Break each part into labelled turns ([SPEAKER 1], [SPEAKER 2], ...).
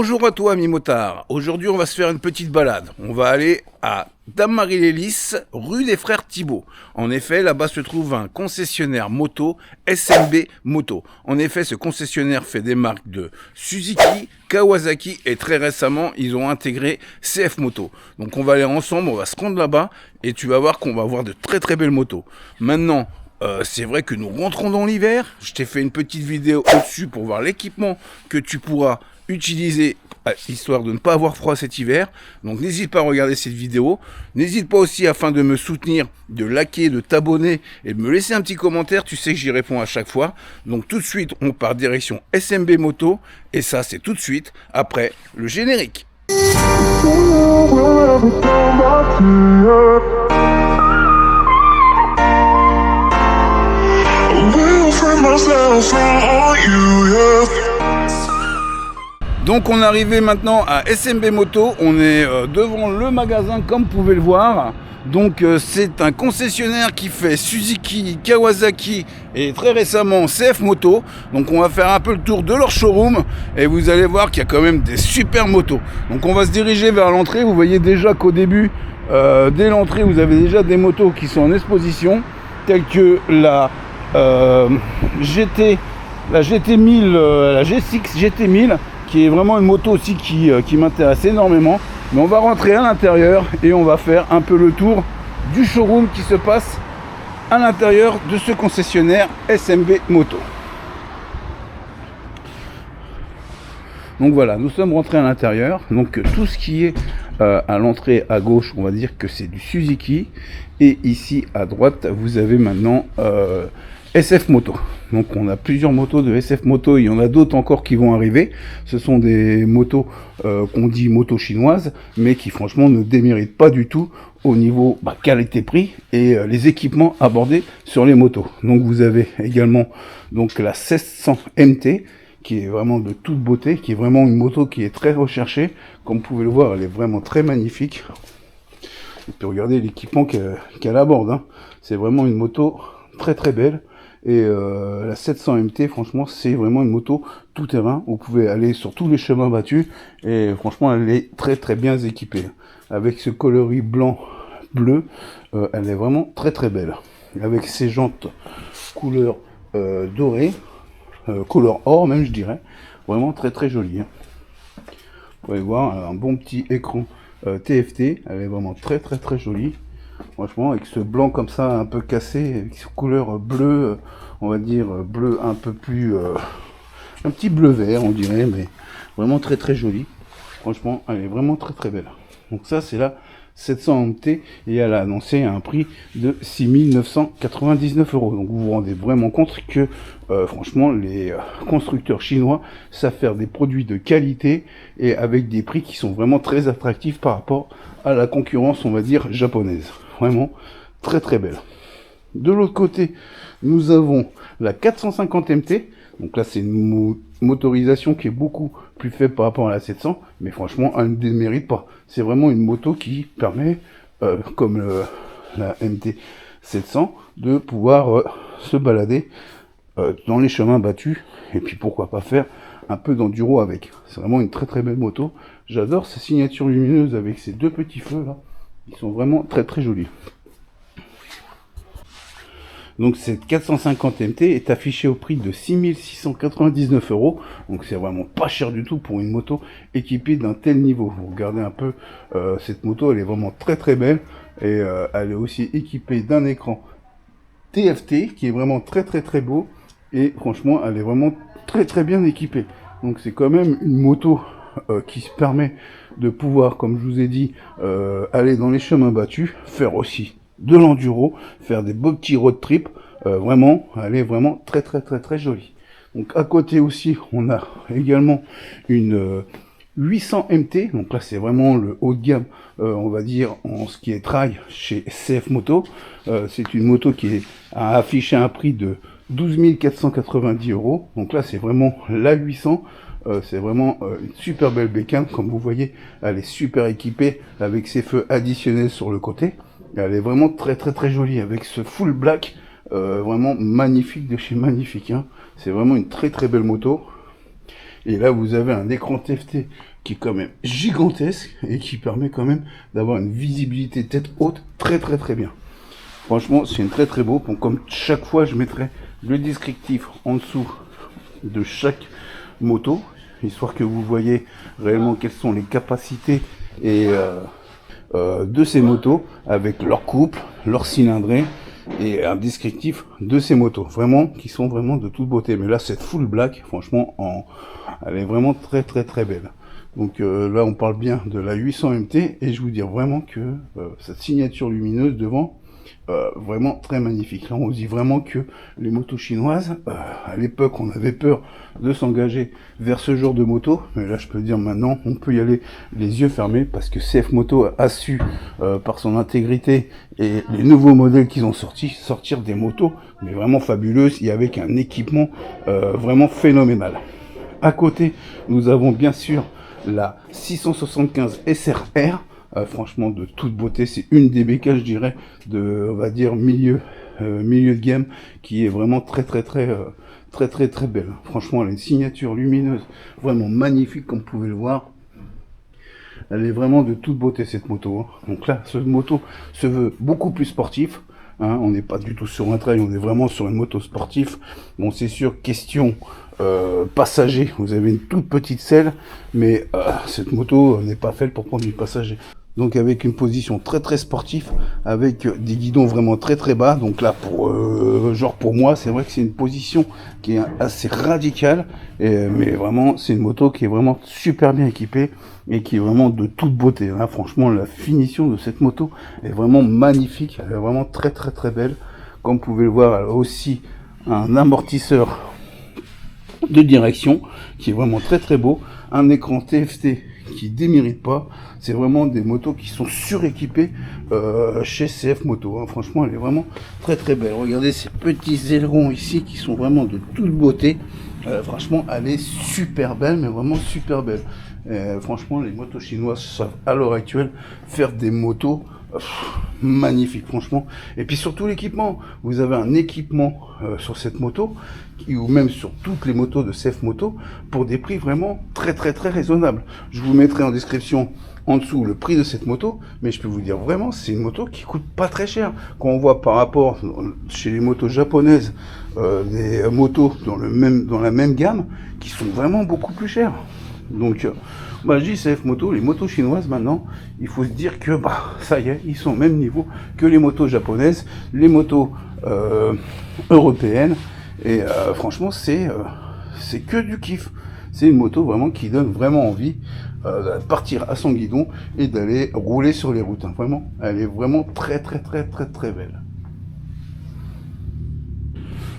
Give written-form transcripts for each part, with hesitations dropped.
[SPEAKER 1] Bonjour à toi, ami motard. Aujourd'hui, on va se faire une petite balade. On va aller à Dame-Marie-les-Lys, rue des Frères Thibault. En effet, là-bas se trouve un concessionnaire moto, SMB Moto. En effet, ce concessionnaire fait des marques de Suzuki, Kawasaki et très récemment, ils ont intégré CF Moto. Donc, on va aller ensemble, on va se rendre là-bas et tu vas voir qu'on va avoir de très très belles motos. Maintenant, c'est vrai que nous rentrons dans l'hiver. Je t'ai fait une petite vidéo au-dessus pour voir l'équipement que tu pourras utiliser histoire de ne pas avoir froid cet hiver. Donc n'hésite pas à regarder cette vidéo. N'hésite pas aussi, afin de me soutenir, de liker, de t'abonner et de me laisser un petit commentaire. Tu sais que j'y réponds à chaque fois. Donc tout de suite, on part direction SMB Moto. Et ça, c'est tout de suite après le générique. Donc on est arrivé maintenant à SMB Moto, on est devant le magasin comme vous pouvez le voir. Donc c'est un concessionnaire qui fait Suzuki, Kawasaki et très récemment CF Moto. Donc on va faire un peu le tour de leur showroom et vous allez voir qu'il y a quand même des super motos. Donc on va se diriger vers l'entrée, vous voyez déjà qu'au début, dès l'entrée vous avez déjà des motos qui sont en exposition, telles que la GT1000, la G6 GT1000, qui est vraiment une moto aussi qui m'intéresse énormément. Mais on va rentrer à l'intérieur et on va faire un peu le tour du showroom qui se passe à l'intérieur de ce concessionnaire SMB Moto. Donc voilà, nous sommes rentrés à l'intérieur. Donc tout ce qui est à l'entrée à gauche, on va dire que c'est du Suzuki. Et ici à droite, vous avez maintenant SF Moto. Donc on a plusieurs motos de SF Moto, il y en a d'autres encore qui vont arriver. Ce sont des motos qu'on dit motos chinoises, mais qui franchement ne déméritent pas du tout au niveau qualité-prix et les équipements abordés sur les motos. Donc vous avez également donc la 1600 MT, qui est vraiment de toute beauté, qui est vraiment une moto qui est très recherchée. Comme vous pouvez le voir, elle est vraiment très magnifique. Et puis regardez l'équipement qu'elle aborde, hein. C'est vraiment une moto très très belle. Et la 700 MT, franchement, c'est vraiment une moto tout terrain. Vous pouvez aller sur tous les chemins battus et franchement, elle est très très bien équipée. Avec ce coloris blanc bleu, elle est vraiment très très belle. Avec ses jantes couleur dorée, couleur or même, je dirais. Vraiment très très jolie, hein. Vous pouvez voir un bon petit écran TFT. Elle est vraiment très très très jolie. Franchement, avec ce blanc comme ça, un peu cassé, avec cette couleur bleue, on va dire bleu un peu plus... un petit bleu vert, on dirait, mais vraiment très très joli. Franchement, elle est vraiment très très belle. Donc ça, c'est la 700 MT et elle a annoncé un prix de 6 999 €. Donc vous vous rendez vraiment compte que, franchement, les constructeurs chinois savent faire des produits de qualité et avec des prix qui sont vraiment très attractifs par rapport à la concurrence, on va dire, japonaise. Vraiment très très belle. De l'autre côté, nous avons la 450 MT. Donc là, c'est une motorisation qui est beaucoup plus faible par rapport à la 700, mais franchement, elle ne démérite pas. C'est vraiment une moto qui permet, comme la MT 700, de pouvoir se balader dans les chemins battus, et puis pourquoi pas faire un peu d'enduro avec. C'est vraiment une très très belle moto. J'adore ces signatures lumineuses avec ces deux petits feux là. Ils sont vraiment très très jolis. Donc cette 450 MT est affichée au prix de 6 699 €. Donc c'est vraiment pas cher du tout pour une moto équipée d'un tel niveau. Vous regardez un peu cette moto, elle est vraiment très très belle. Et elle est aussi équipée d'un écran TFT qui est vraiment très très très beau. Et franchement, elle est vraiment très très bien équipée. Donc c'est quand même une moto qui se permet de pouvoir, comme je vous ai dit, aller dans les chemins battus, faire aussi de l'enduro, faire des beaux petits road trips. Vraiment, elle est vraiment très très très très jolie. Donc à côté aussi, on a également une 800 MT. Donc là, c'est vraiment le haut de gamme, on va dire, en ce qui est trail chez CF Moto. C'est une moto qui a affiché un prix de 12 490 €. Donc là, c'est vraiment la 800. C'est vraiment une super belle bécane. Comme vous voyez, elle est super équipée avec ses feux additionnels sur le côté. Elle est vraiment très très très jolie avec ce full black, vraiment magnifique de chez magnifique, hein. C'est vraiment une très très belle moto. Et là, vous avez un écran TFT qui est quand même gigantesque et qui permet quand même d'avoir une visibilité tête haute très très très bien. Franchement, c'est une très très beau. Bon, comme chaque fois, je mettrai le descriptif en dessous de chaque moto, histoire que vous voyez réellement quelles sont les capacités et de ces motos, avec leur couple, leur cylindrée et un descriptif de ces motos, vraiment, qui sont vraiment de toute beauté. Mais là, cette full black, franchement, elle est vraiment très très très belle. Donc là, on parle bien de la 800 MT, et je vous dis vraiment que cette signature lumineuse devant, vraiment très magnifique. Là, on dit vraiment que les motos chinoises, à l'époque, on avait peur de s'engager vers ce genre de moto, mais là, je peux dire maintenant, on peut y aller les yeux fermés, parce que CF Moto a su, par son intégrité et les nouveaux modèles qu'ils ont sortir des motos, mais vraiment fabuleuses, et avec un équipement vraiment phénoménal. À côté, nous avons bien sûr la 675 SRR, franchement de toute beauté. C'est une des bécanes, je dirais, de, on va dire, milieu de gamme, qui est vraiment très très belle. Franchement, elle a une signature lumineuse vraiment magnifique, comme vous pouvez le voir. Elle est vraiment de toute beauté, cette moto, hein. Donc là, cette moto se veut beaucoup plus sportif, hein. On n'est pas du tout sur un trail, on est vraiment sur une moto sportive. Bon, c'est sûr, question passager, vous avez une toute petite selle, mais cette moto n'est pas faite pour prendre du passager. Donc avec une position très très sportive, avec des guidons vraiment très très bas. Donc là, pour moi, c'est vrai que c'est une position qui est assez radicale, mais vraiment c'est une moto qui est vraiment super bien équipée et qui est vraiment de toute beauté, hein. Franchement, la finition de cette moto est vraiment magnifique, elle est vraiment très très très belle. Comme vous pouvez le voir, elle a aussi un amortisseur de direction qui est vraiment très très beau, un écran TFT qui démérite pas. C'est vraiment des motos qui sont suréquipées chez CF Moto, hein. Franchement, elle est vraiment très très belle. Regardez ces petits ailerons ici qui sont vraiment de toute beauté. Franchement, elle est super belle, mais vraiment super belle. Franchement, les motos chinoises savent à l'heure actuelle faire des motos magnifiques, franchement. Et puis surtout l'équipement, vous avez un équipement sur cette moto, ou même sur toutes les motos de CF Moto, pour des prix vraiment très raisonnables. Je vous mettrai en description en dessous le prix de cette moto, mais je peux vous dire vraiment, c'est une moto qui coûte pas très cher. Quand on voit par rapport chez les motos japonaises, des motos dans la même gamme, qui sont vraiment beaucoup plus chères. Donc, je dis CF Moto, les motos chinoises maintenant, il faut se dire que ça y est, ils sont au même niveau que les motos japonaises, les motos européennes, et franchement, c'est que du kiff. C'est une moto vraiment qui donne vraiment envie de partir à son guidon et d'aller rouler sur les routes, hein. Vraiment, elle est vraiment très belle.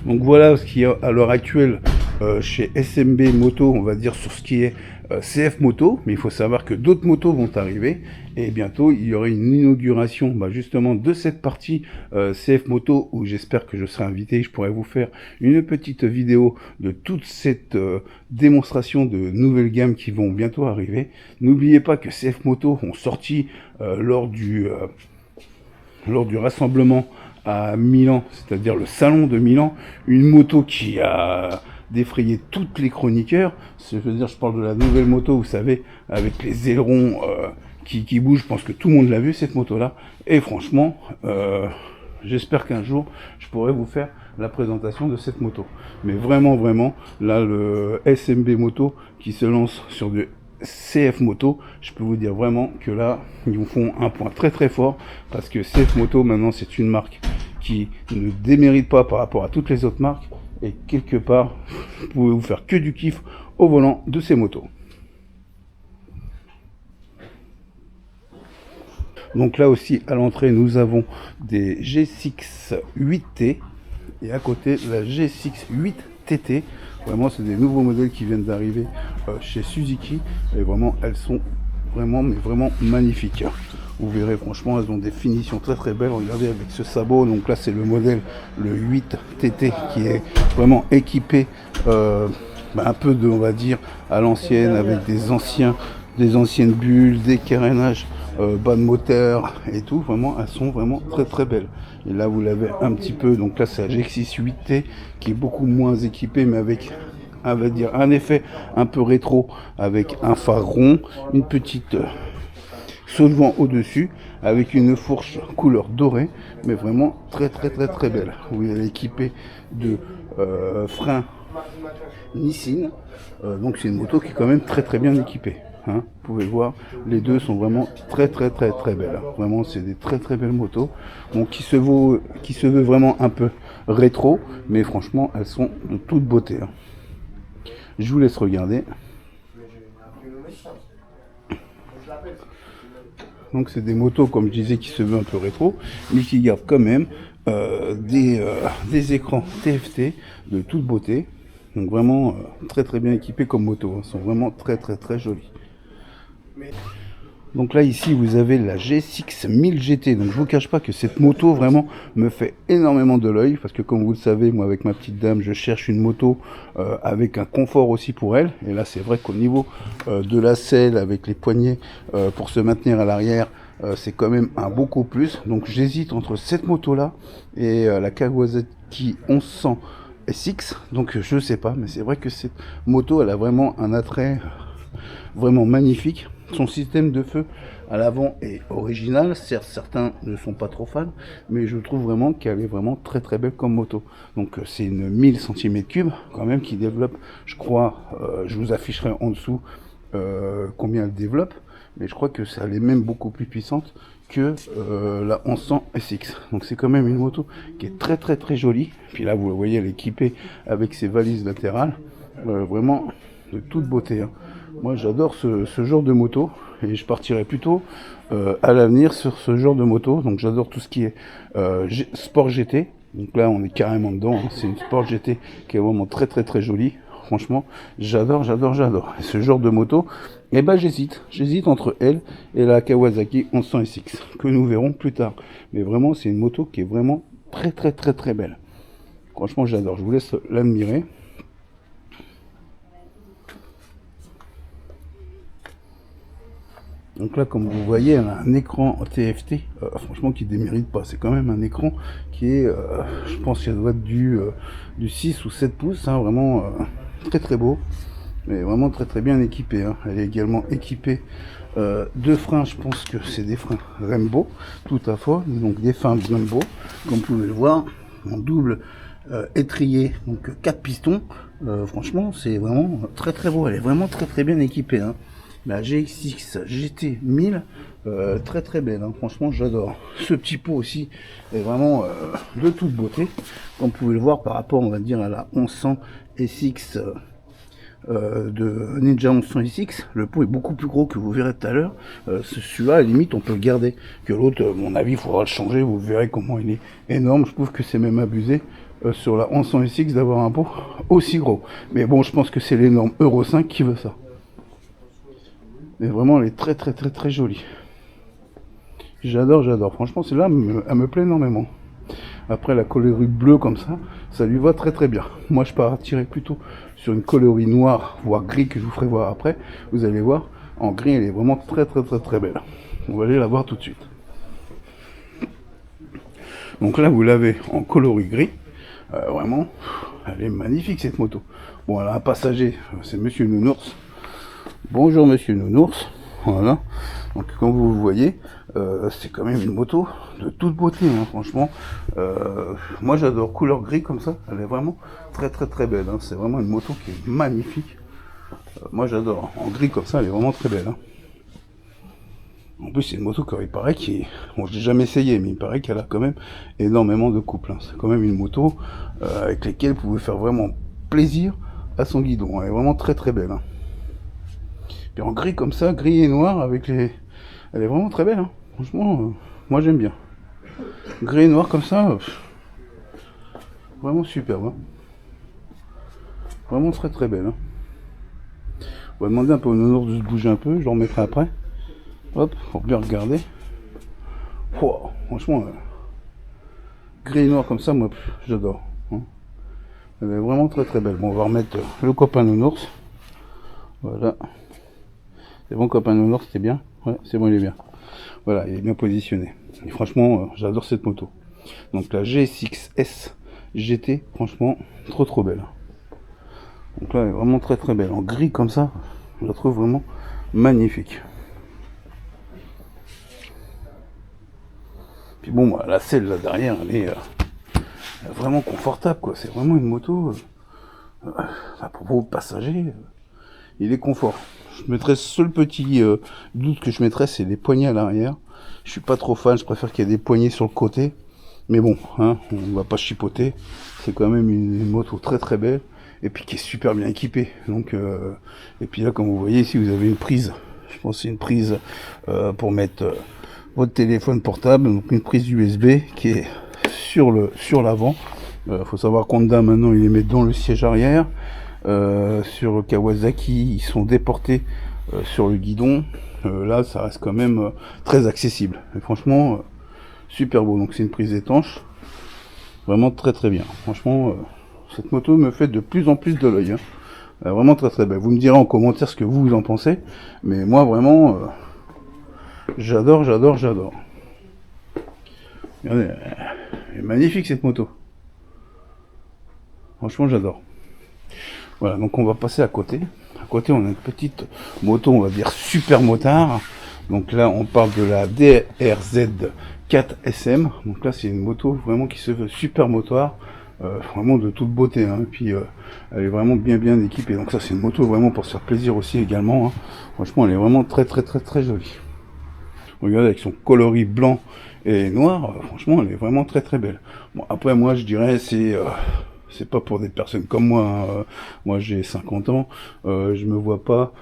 [SPEAKER 1] Donc voilà ce qu'il y a à l'heure actuelle chez SMB Moto, on va dire, sur ce qui est CF Moto, mais il faut savoir que d'autres motos vont arriver, et bientôt il y aura une inauguration justement de cette partie CF Moto, où j'espère que je serai invité, je pourrai vous faire une petite vidéo de toute cette démonstration de nouvelles gammes qui vont bientôt arriver. N'oubliez pas que CF Moto ont sorti lors du rassemblement à Milan, c'est-à-dire le salon de Milan, une moto qui a défrayé toutes les chroniqueurs. Je veux dire, je parle de la nouvelle moto, vous savez, avec les ailerons qui bougent. Je pense que tout le monde l'a vu, cette moto-là. Et franchement, j'espère qu'un jour, je pourrai vous faire la présentation de cette moto. Mais vraiment, là, le SMB Moto qui se lance sur du CF Moto, je peux vous dire vraiment que là, ils vous font un point très fort, parce que CF Moto, maintenant, c'est une marque qui ne démérite pas par rapport à toutes les autres marques, et quelque part, vous pouvez vous faire que du kiff au volant de ces motos. Donc là aussi, à l'entrée, nous avons des G6 8T, et à côté, la G6 8TT. Vraiment, c'est des nouveaux modèles qui viennent d'arriver chez Suzuki, et vraiment, elles sont vraiment magnifiques. Vous verrez, franchement, elles ont des finitions très belles. Regardez avec ce sabot. Donc là, c'est le modèle, le 8TT, qui est vraiment équipé un peu de, on va dire, à l'ancienne, avec des anciennes bulles, des carénages bas de moteur et tout. Vraiment, elles sont vraiment très belles. Et là, vous l'avez un petit peu. Donc là, c'est la G6 8T qui est beaucoup moins équipée, mais avec on va dire, un effet un peu rétro avec un phare rond, une petite saut de vent au-dessus, avec une fourche couleur dorée, mais vraiment très belle. Vous elle est équipée de freins Nissin, donc c'est une moto qui est quand même très bien équipée. Hein. Vous pouvez voir, les deux sont vraiment très belles. Vraiment, c'est des très belles motos. Donc qui se veut vraiment un peu rétro, mais franchement, elles sont de toute beauté. Hein. Je vous laisse regarder. Donc c'est des motos, comme je disais, qui se veulent un peu rétro, mais qui gardent quand même des écrans TFT de toute beauté. Donc vraiment très bien équipés comme moto. Hein. Ils sont vraiment très jolis. Donc là ici vous avez la G6 1000 GT. Donc je vous cache pas que cette moto vraiment me fait énormément de l'œil, parce que comme vous le savez, moi avec ma petite dame je cherche une moto avec un confort aussi pour elle. Et là c'est vrai qu'au niveau de la selle avec les poignées pour se maintenir à l'arrière, c'est quand même un beaucoup plus. Donc j'hésite entre cette moto là et la Kawasaki 1100 SX. Donc je sais pas, mais c'est vrai que cette moto elle a vraiment un attrait vraiment magnifique. Son système de feu à l'avant est original, certes certains ne sont pas trop fans, mais je trouve vraiment qu'elle est vraiment très belle comme moto. Donc c'est une 1000 cm3 quand même qui développe, je crois, je vous afficherai en dessous combien elle développe, mais je crois que ça elle est même beaucoup plus puissante que la 1100 SX. Donc c'est quand même une moto qui est très jolie. Puis là vous le voyez, elle est équipée avec ses valises latérales, vraiment de toute beauté. Hein. Moi j'adore ce genre de moto, et je partirai plutôt à l'avenir sur ce genre de moto. Donc j'adore tout ce qui est Sport GT. Donc là on est carrément dedans, hein. C'est une Sport GT qui est vraiment très jolie. Franchement j'adore. Et ce genre de moto, eh ben j'hésite entre elle et la Kawasaki 1100 SX, que nous verrons plus tard. Mais vraiment c'est une moto qui est vraiment très belle. Franchement j'adore, je vous laisse l'admirer. Donc là, comme vous voyez, elle a un écran TFT, franchement, qui ne démérite pas. C'est quand même un écran qui est, je pense qu'il doit être du 6 ou 7 pouces, hein, vraiment très beau, mais vraiment très bien équipé. Hein. Elle est également équipée de freins, je pense que c'est des freins Rembo, tout à fait, donc des freins Brembo, comme vous pouvez le voir, en double étrier, donc 4 pistons. Franchement, c'est vraiment très beau. Elle est vraiment très bien équipée. Hein. La GX6 GT 1000, très belle, hein. Franchement j'adore. Ce petit pot aussi est vraiment de toute beauté, comme vous pouvez le voir par rapport, on va dire, à la 1100 SX de Ninja 1100 SX. Le pot est beaucoup plus gros, que vous verrez tout à l'heure. Celui-là, à la limite, on peut le garder. Que l'autre, à mon avis, il faudra le changer. Vous verrez comment il est énorme. Je trouve que c'est même abusé sur la 1100 SX d'avoir un pot aussi gros. Mais bon, je pense que c'est les normes Euro 5 qui veut ça. Mais vraiment, elle est très jolie. J'adore. Franchement, celle-là, elle me plaît énormément. Après, la coloris bleue comme ça lui va très bien. Moi, je partirais plutôt sur une coloris noire, voire gris, que je vous ferai voir après. Vous allez voir, en gris, elle est vraiment très belle. On va aller la voir tout de suite. Donc là, vous l'avez en coloris gris. Vraiment, elle est magnifique, cette moto. Bon, elle a un passager, c'est Monsieur Nounours. Bonjour Monsieur Nounours, voilà. Donc comme vous le voyez, c'est quand même une moto de toute beauté, hein, franchement. Moi j'adore, couleur gris comme ça, elle est vraiment très belle. Hein. C'est vraiment une moto qui est magnifique. Moi j'adore, en gris comme ça, elle est vraiment très belle. Hein. En plus c'est une moto qui paraît bon, je l'ai jamais essayé, mais il paraît qu'elle a quand même énormément de couple. Hein. C'est quand même une moto avec laquelle vous pouvez faire vraiment plaisir à son guidon. Elle est vraiment très belle. Hein. Puis en gris comme ça, gris et noir avec les... Elle est vraiment très belle, hein. Franchement, moi j'aime bien. Gris et noir comme ça, vraiment superbe. Hein. Vraiment très belle. Hein. On va demander un peu au nounours de se bouger un peu, je le remettrai après. Hop, pour bien regarder. Wow, franchement, gris et noir comme ça, moi j'adore. Hein. Elle est vraiment très belle. Bon, on va remettre le copain nounours. Voilà. C'est bon, copain nounours, c'était bien? Ouais, c'est bon, il est bien. Voilà, il est bien positionné. Et franchement, j'adore cette moto. Donc la G6S GT, franchement, trop belle. Donc là, elle est vraiment très très belle. En gris comme ça, je la trouve vraiment magnifique. Puis bon, bah, la selle là derrière, elle est vraiment confortable, quoi. C'est vraiment une moto pour vos passagers. Il est confort. Je mettrais seul petit doute que je mettrais, c'est les poignées à l'arrière. Je suis pas trop fan, je préfère qu'il y ait des poignées sur le côté. Mais bon, hein, on va pas chipoter. C'est quand même une moto très très belle et puis qui est super bien équipée. Donc, et puis là, comme vous voyez ici, vous avez une prise. Je pense que c'est une prise pour mettre votre téléphone portable, donc une prise USB qui est sur l'avant. Faut savoir qu'Honda maintenant il les met dans le siège arrière. Sur Kawasaki, ils sont déportés sur le guidon. Là, ça reste quand même très accessible. Et franchement, super beau. Donc c'est une prise étanche, vraiment très très bien. Franchement, cette moto me fait de plus en plus de l'œil. Hein. Vraiment très très belle. Vous me direz en commentaire ce que vous en pensez, mais moi vraiment, j'adore. Regardez, elle est magnifique cette moto. Franchement, j'adore. Voilà, donc on va passer à côté. À côté, on a une petite moto, on va dire super motard. Donc là, on parle de la DRZ 4SM. Donc là, c'est une moto vraiment qui se veut super motard. Vraiment de toute beauté. Hein. Et puis, elle est vraiment bien équipée. Donc ça, c'est une moto vraiment pour se faire plaisir aussi également. Hein. Franchement, elle est vraiment très jolie. Regardez, avec son coloris blanc et noir, franchement, elle est vraiment très belle. Bon, après, moi, je dirais, c'est pas pour des personnes comme moi. Hein. Moi, j'ai 50 ans. Je me vois pas,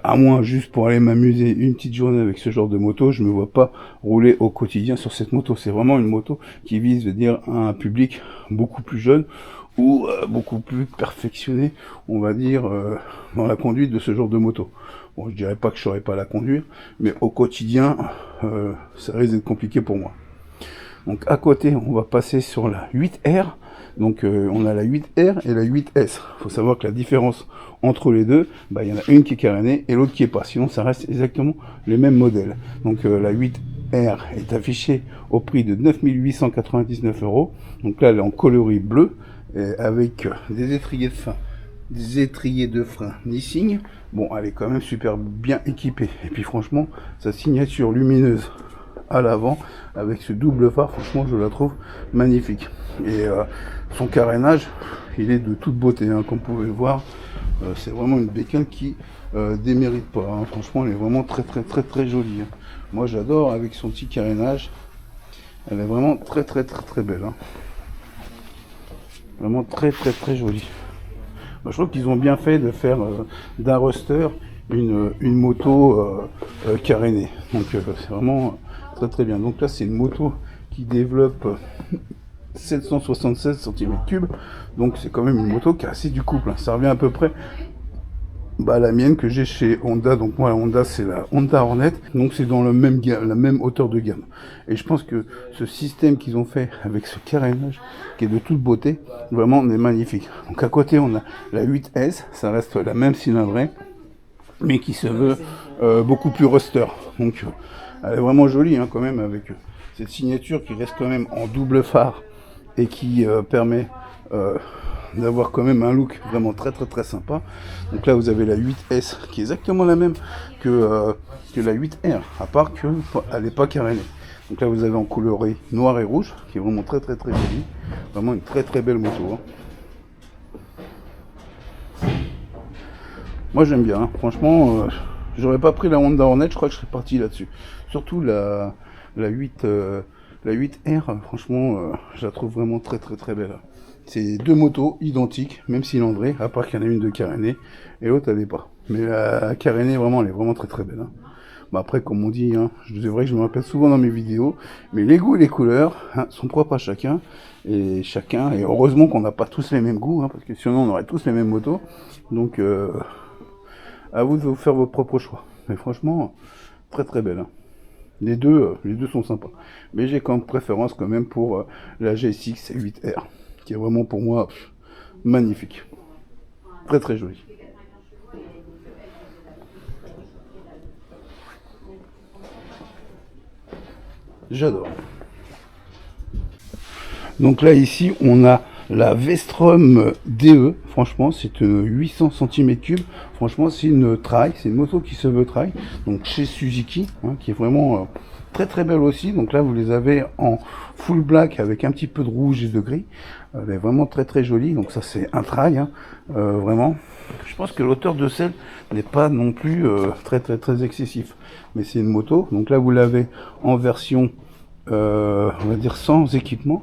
[SPEAKER 1] à moins juste pour aller m'amuser une petite journée avec ce genre de moto, je me vois pas rouler au quotidien sur cette moto. C'est vraiment une moto qui vise, je veux dire, à un public beaucoup plus jeune ou beaucoup plus perfectionné, on va dire, dans la conduite de ce genre de moto. Bon, je dirais pas que je saurais pas la conduire, mais au quotidien, ça risque d'être compliqué pour moi. Donc à côté, on va passer sur la 8R. Donc on a la 8R et la 8S. Il faut savoir que la différence entre les deux, bah, il y en a une qui est carénée et l'autre qui est pas. Sinon, ça reste exactement les mêmes modèles. Donc la 8R est affichée au prix de 9 899 €. Donc là, elle est en coloris bleu avec des étriers de frein Nissin. Bon, elle est quand même super bien équipée. Et puis franchement, sa signature lumineuse à l'avant avec ce double phare, franchement, je la trouve magnifique. Et son carénage, il est de toute beauté, hein, comme vous pouvez le voir. C'est vraiment une bécane qui démérite pas. Hein. Franchement, elle est vraiment très jolie. Hein. Moi, j'adore avec son petit carénage. Elle est vraiment très belle. Hein. Vraiment très jolie. Je trouve qu'ils ont bien fait de faire d'un Ruster une moto carénée. Donc c'est vraiment très bien. Donc là, c'est une moto qui développe 776 cm3. Donc c'est quand même une moto qui est assez du couple. Hein. Ça revient à peu près à la mienne que j'ai chez Honda. Donc moi, la Honda, c'est la Honda Hornet. Donc c'est dans la même hauteur de gamme. Et je pense que ce système qu'ils ont fait avec ce carénage, qui est de toute beauté, vraiment est magnifique. Donc à côté, on a la 8S. Ça reste la même cylindrée, mais qui se veut beaucoup plus Ruster. Donc elle est vraiment jolie hein, quand même, avec cette signature qui reste quand même en double phare et qui permet d'avoir quand même un look vraiment très sympa. Donc là vous avez la 8S qui est exactement la même que la 8R, à part qu'elle n'est pas carénée. Donc là vous avez en coloris noir et rouge, qui est vraiment très jolie. Vraiment une très belle moto. Hein. Moi j'aime bien, hein. Franchement, j'aurais pas pris la Honda Hornet, je crois que je serais parti là-dessus. Surtout la 8R, franchement, je la trouve vraiment très belle. C'est deux motos identiques, même cylindrées, à part qu'il y en a une de carénée et l'autre elle n'est pas. Mais la carénée, vraiment, elle est vraiment très belle. Hein. Après, comme on dit, hein, c'est vrai que je me rappelle souvent dans mes vidéos, mais les goûts et les couleurs hein, sont propres à chacun. Et heureusement qu'on n'a pas tous les mêmes goûts, hein, parce que sinon on aurait tous les mêmes motos. Donc, à vous de vous faire votre propre choix. Mais franchement, très belle. Hein. Les deux sont sympas. Mais j'ai comme préférence quand même pour la GSX 8R, qui est vraiment pour moi magnifique. Très jolie. J'adore. Donc là ici on a la Vestrum DE. Franchement, c'est 800 cm3. Franchement, c'est une trail, c'est une moto qui se veut trail. Donc chez Suzuki, hein, qui est vraiment très très belle aussi. Donc là, vous les avez en full black avec un petit peu de rouge et de gris. Elle est vraiment très très jolie. Donc ça, c'est un trail, hein, vraiment. Je pense que l'auteur de selle n'est pas non plus très excessif. Mais c'est une moto. Donc là, vous l'avez en version, on va dire sans équipement.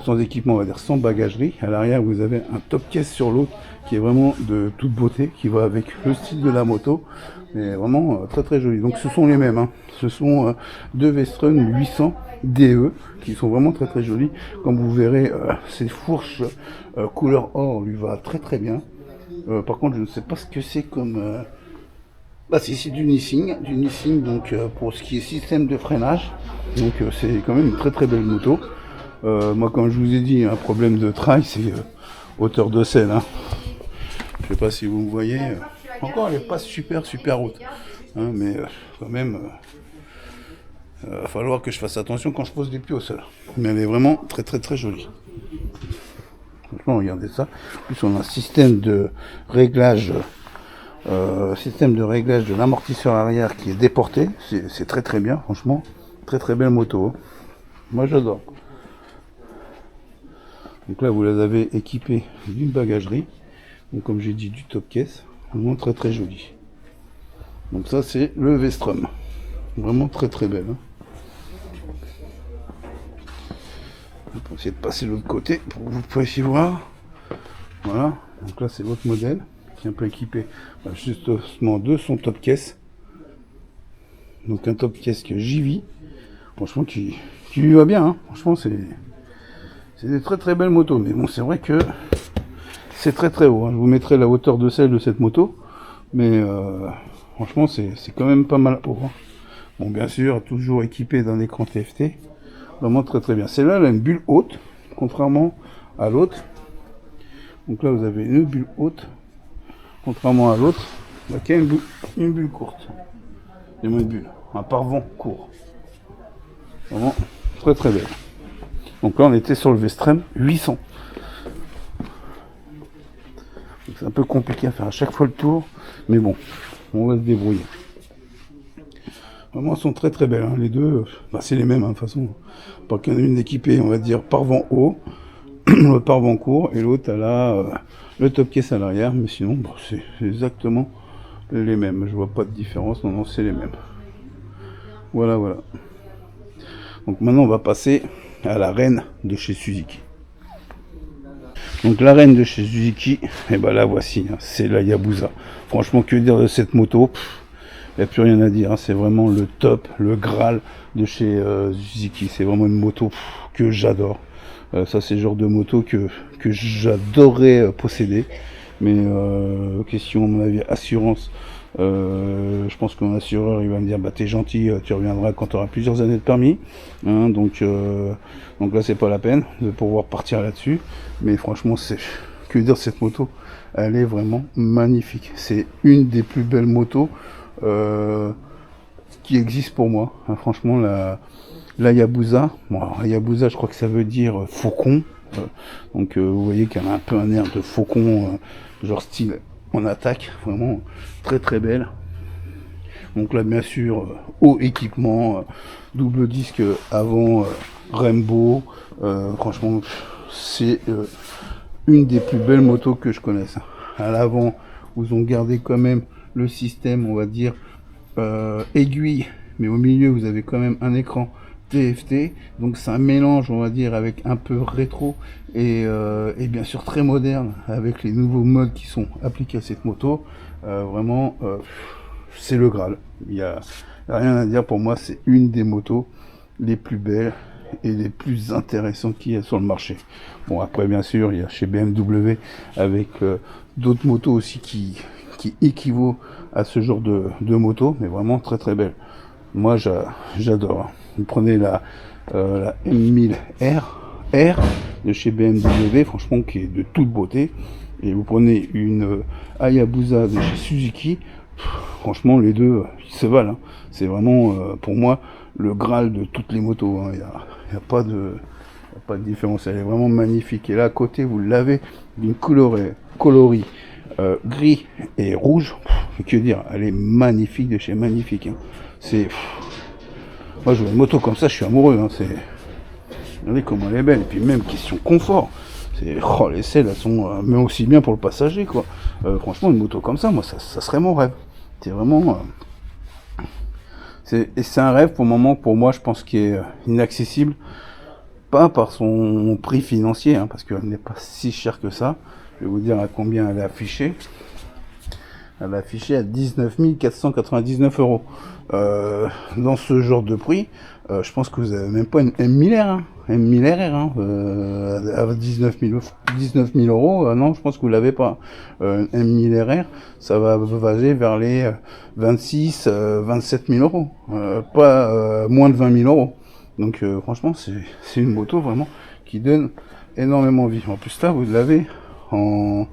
[SPEAKER 1] Sans équipement, on va dire sans bagagerie. À l'arrière, vous avez un top caisse sur l'autre qui est vraiment de toute beauté, qui va avec le style de la moto. Mais vraiment très très joli. Donc ce sont les mêmes, hein. Ce sont deux Vestrum 800 DE qui sont vraiment très très jolis. Comme vous verrez, ces fourches couleur or lui va très très bien. Par contre, je ne sais pas ce que c'est comme... Bah c'est du Nissin, donc pour ce qui est système de freinage. Donc c'est quand même une très très belle moto. Moi, comme je vous ai dit, un problème de trail, c'est hauteur de selle, hein. Je sais pas si vous me voyez. Encore, elle n'est pas super haute, hein, mais quand même, va falloir que je fasse attention quand je pose les pieds au sol. Mais elle est vraiment très jolie. Franchement, regardez ça. En plus, on a un système de réglage de l'amortisseur arrière qui est déporté. C'est très bien, franchement. Très belle moto, hein. Moi, j'adore. Donc là, vous les avez équipés d'une bagagerie. Donc comme j'ai dit, du top caisse. Vraiment très joli. Donc ça, c'est le Vestrum. Vraiment très belle, hein. On va essayer de passer de l'autre côté pour que vous puissiez voir. Voilà. Donc là, c'est votre modèle qui est un peu équipé justement de son top caisse. Donc un top caisse que JV. Franchement, qui lui va bien, hein. Franchement, c'est des très belles motos. Mais bon, c'est vrai que c'est très haut, hein. Je vous mettrai la hauteur de selle de cette moto. Mais franchement, c'est quand même pas mal haut, hein. Bon, bien sûr, toujours équipé d'un écran TFT. Vraiment très bien. Celle-là, elle a une bulle haute, contrairement à l'autre. Donc là, vous avez une bulle haute, contrairement à l'autre, qui a une bulle courte. Une bulle, un pare-vent court. Vraiment très belle. Donc là, on était sur le Vestrum 800. C'est un peu compliqué à faire à chaque fois le tour, mais bon, on va se débrouiller. Vraiment, elles sont très belles, hein. Les deux, c'est les mêmes, hein, de toute façon. Pas qu'il y en a une équipée, on va dire, pare-vent haut, le pare-vent court, et l'autre, elle a le top caisse à l'arrière, mais sinon, c'est exactement les mêmes. Je vois pas de différence, non, c'est les mêmes. Voilà. Donc maintenant, on va passer à la reine de chez Suzuki. Donc la reine de chez Suzuki, et ben la voici, hein, c'est la Hayabusa. Franchement, que dire de cette moto? Il n'y a plus rien à dire, hein, c'est vraiment le top, le Graal de chez Suzuki. C'est vraiment une moto que j'adore. Ça, c'est le genre de moto que j'adorerais posséder. Mais question, à mon avis, assurance. Je pense que mon assureur, il va me dire, bah t'es gentil, tu reviendras quand tu auras plusieurs années de permis, hein, donc là, c'est pas la peine de pouvoir partir là-dessus. Mais franchement, que dire, cette moto, elle est vraiment magnifique. C'est une des plus belles motos qui existe pour moi, hein. Franchement, la Hayabusa, bon, alors, Hayabusa, je crois que ça veut dire faucon, donc vous voyez qu'elle a un peu un air de faucon, genre style en attaque, vraiment très belle. Donc là, bien sûr, haut équipement, double disque avant Rainbow. Franchement, c'est une des plus belles motos que je connaisse. À l'avant, vous ont gardé quand même le système, on va dire, aiguille, mais au milieu, vous avez quand même un écran TFT, donc c'est un mélange, on va dire, avec un peu rétro et bien sûr très moderne, avec les nouveaux modes qui sont appliqués à cette moto. Vraiment, c'est le Graal. Il y a rien à dire, pour moi, c'est une des motos les plus belles et les plus intéressantes qu'il y a sur le marché. Bon, après, bien sûr, il y a chez BMW avec d'autres motos aussi qui équivaut à ce genre de moto, mais vraiment très belle. Moi, j'adore. Vous prenez la M1000R de chez BMW, franchement, qui est de toute beauté, et vous prenez une Hayabusa de chez Suzuki, franchement, les deux, ils se valent, hein. C'est vraiment, pour moi, le Graal de toutes les motos, hein. Il y a pas Y a pas de différence, elle est vraiment magnifique. Et là à côté, vous l'avez d'une coloris gris et rouge. Que dire, elle est magnifique de chez magnifique. Hein. C'est, moi, je vois une moto comme ça, je suis amoureux. Hein. C'est, regardez comment elle est belle. Et puis même question confort. C'est, oh, les selles, elles sont, mais aussi bien pour le passager, quoi. Franchement, une moto comme ça, moi, ça serait mon rêve. C'est vraiment, et c'est un rêve pour le moment, pour moi, je pense qu'il est inaccessible. Pas par son prix financier, hein, parce qu'elle n'est pas si chère que ça. Je vais vous dire à combien elle est affichée. Elle est affichée à 19 499 €. Dans ce genre de prix, je pense que vous avez même pas une M1000R, hein. M1000 RR, hein, à 19 000 €. Non, je pense que vous l'avez pas. M1000 RR, ça va vager vers les 26, 27 000 €. Pas moins de 20 000 €. Donc franchement, c'est une moto vraiment qui donne énormément envie. En plus là, vous l'avez en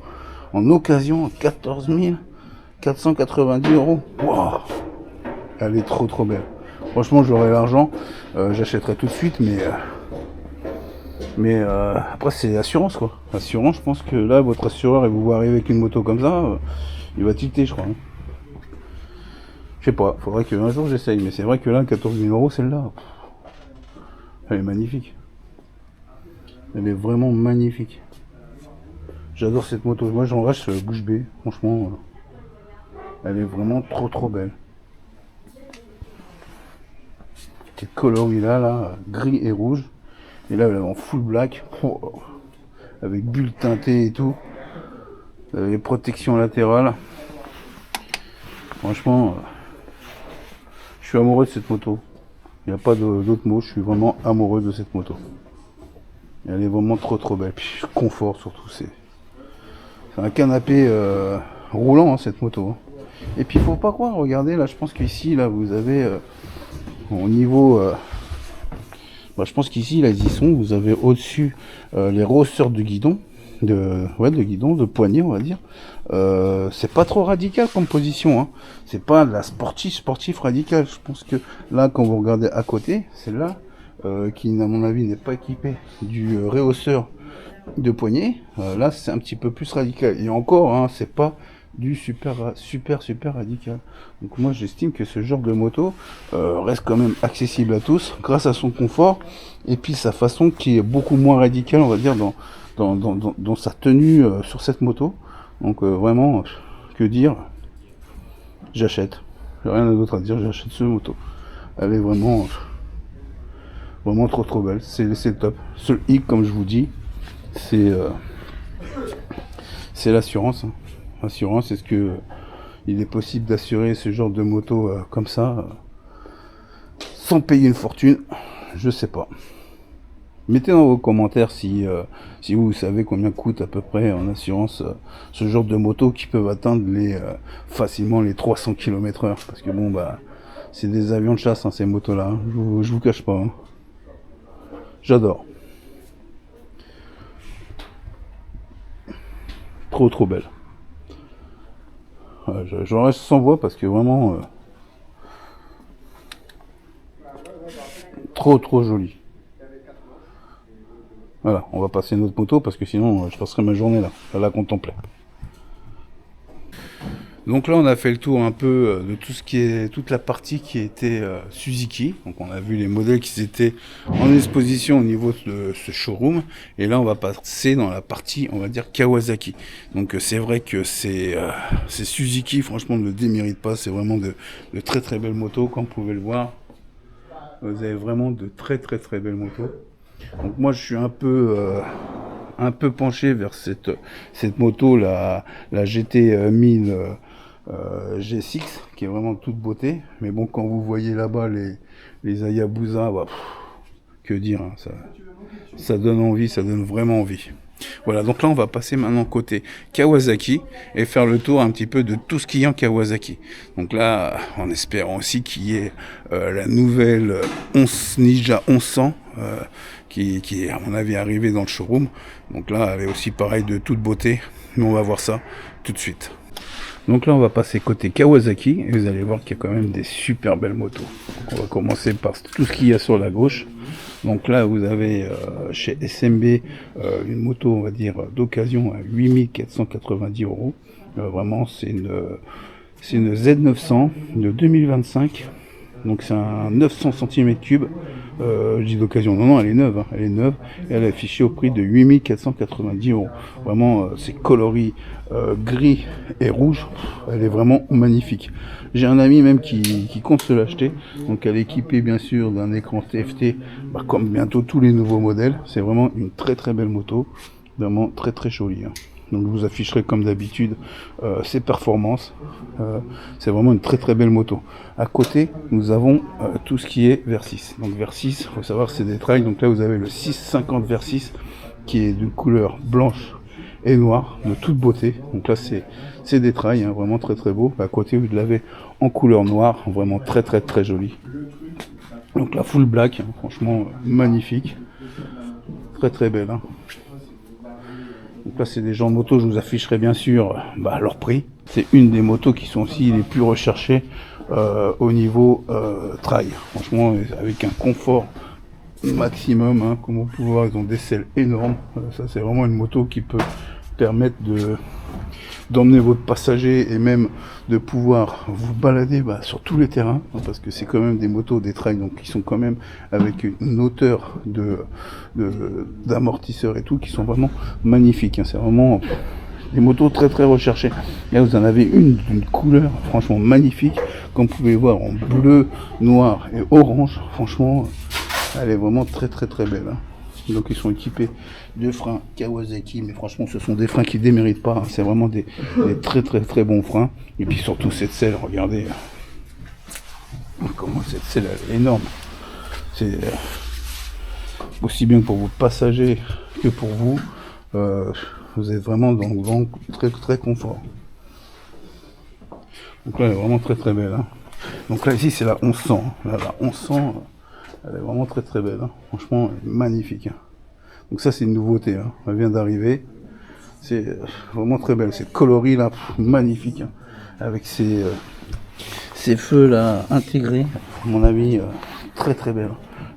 [SPEAKER 1] occasion à 14 490 €. Wow, elle est trop belle. Franchement, j'aurais l'argent, j'achèterais tout de suite, mais après c'est assurance quoi. Assurance, je pense que là, votre assureur, il vous voit arriver avec une moto comme ça, il va tilter, je crois. Hein. Je sais pas, faudrait qu'un jour j'essaye, mais c'est vrai que là, 14 000 € celle-là. Elle est magnifique. Elle est vraiment magnifique. J'adore cette moto. Moi, j'en reste bouche bée. Franchement, elle est vraiment trop belle. Ces coloris là, gris et rouge. Et là, elle est en full black. Oh, avec bulles teintées et tout. Les protections latérales. Franchement, je suis amoureux de cette moto. Il n'y a pas d'autre mot, je suis vraiment amoureux de cette moto. Elle est vraiment trop belle. Puis confort surtout, c'est un canapé roulant hein, cette moto. Hein. Et puis il faut pas croire, regardez là, je pense qu'ici là vous avez au niveau, je pense qu'ici là ils y sont, vous avez au-dessus les rehausseurs de guidon, de poignée on va dire. C'est pas trop radical comme position, hein. C'est pas de la sportif radical. Je pense que là quand vous regardez à côté, celle-là qui à mon avis n'est pas équipée du rehausseur de poignée, là c'est un petit peu plus radical. Et encore, hein, c'est pas du super radical. Donc moi j'estime que ce genre de moto reste quand même accessible à tous grâce à son confort et puis sa façon qui est beaucoup moins radicale on va dire dans sa tenue sur cette moto. Donc vraiment, que dire, j'achète. J'ai rien d'autre à dire, j'achète cette moto. Elle est vraiment trop belle. C'est le top. Seul hic, comme je vous dis, c'est l'assurance. Hein. L'assurance, est-ce que il est possible d'assurer ce genre de moto comme ça sans payer une fortune? Je sais pas. Mettez dans vos commentaires si vous savez combien coûte à peu près en assurance ce genre de moto qui peuvent atteindre facilement les 300 km/h. Parce que bon c'est des avions de chasse hein, ces motos là. Hein. Je vous cache pas. Hein. J'adore. Trop belle. Ouais, j'en reste sans voix parce que vraiment trop joli. Voilà, on va passer notre moto parce que sinon je passerai ma journée là, à la contempler. Donc là on a fait le tour un peu de tout ce qui est toute la partie qui était Suzuki. Donc on a vu les modèles qui étaient en exposition au niveau de ce showroom. Et là on va passer dans la partie on va dire Kawasaki. Donc c'est vrai que c'est Suzuki, franchement ne le démérite pas. C'est vraiment de très belles motos comme vous pouvez le voir. Vous avez vraiment de très belles motos. Donc moi je suis un peu penché vers cette moto la GT 1000 G6 qui est vraiment toute beauté. Mais bon quand vous voyez là-bas les Hayabusa, que dire hein, ça donne envie, ça donne vraiment envie. Voilà, donc là on va passer maintenant côté Kawasaki et faire le tour un petit peu de tout ce qu'il y a en Kawasaki. Donc là, en espérant aussi qu'il y ait la nouvelle Ninja 1100 qui est à mon avis arrivée dans le showroom. Donc là, elle est aussi pareil de toute beauté. Mais on va voir ça tout de suite. Donc là, on va passer côté Kawasaki et vous allez voir qu'il y a quand même des super belles motos. Donc on va commencer par tout ce qu'il y a sur la gauche. Donc là, vous avez chez SMB une moto, on va dire, d'occasion à 8490 €. Vraiment, c'est une Z900 de 2025. Donc c'est un 900 cm3. Je dis d'occasion, non, elle est neuve, hein, elle est neuve, et elle est affichée au prix de 8490 €. Vraiment, c'est coloris gris et rouge, elle est vraiment magnifique. J'ai un ami même qui compte se l'acheter, donc elle est équipée bien sûr d'un écran TFT, comme bientôt tous les nouveaux modèles. C'est vraiment une très très belle moto, vraiment très très jolie, hein. Donc je vous afficherai comme d'habitude ses performances. C'est vraiment une très très belle moto. À côté, nous avons tout ce qui est Versys. Donc Versys, il faut savoir c'est des trails. Donc là vous avez le 650 Versys qui est de couleur blanche et noire, de toute beauté. Donc là c'est des trails, hein, vraiment très très beau. À côté vous l'avez en couleur noire, vraiment très très très joli. Donc la full black, hein, franchement magnifique. Très très belle, hein. Donc là c'est des gens de moto, je vous afficherai bien sûr leur prix. C'est une des motos qui sont aussi les plus recherchées au niveau trail. Franchement avec un confort maximum, hein, comme vous pouvez voir, ils ont des selles énormes. Ça c'est vraiment une moto qui peut permettre d'emmener votre passager et même de pouvoir vous balader sur tous les terrains, hein, parce que c'est quand même des motos, des trails, donc qui sont quand même avec une hauteur d'amortisseur et tout, qui sont vraiment magnifiques, hein. C'est vraiment des motos très très recherchées. Et là vous en avez une d'une couleur franchement magnifique, comme vous pouvez voir, en bleu, noir et orange. Franchement elle est vraiment très très très belle, hein. Donc ils sont équipés de freins Kawasaki, mais franchement ce sont des freins qui déméritent pas, hein. C'est vraiment des très très très bons freins. Et puis surtout cette selle, regardez comment cette selle elle est énorme. C'est aussi bien pour vos passagers que pour vous. Vous êtes vraiment dans très très confort. Donc là elle est vraiment très très belle, hein. Donc là ici c'est la 1100, là, la 1100. Elle est vraiment très très belle, hein. Franchement magnifique, hein. Donc ça c'est une nouveauté, hein. Elle vient d'arriver. C'est vraiment très belle, c'est coloris là, magnifique, hein. Avec ces feux là intégrés, à mon avis, très très belle.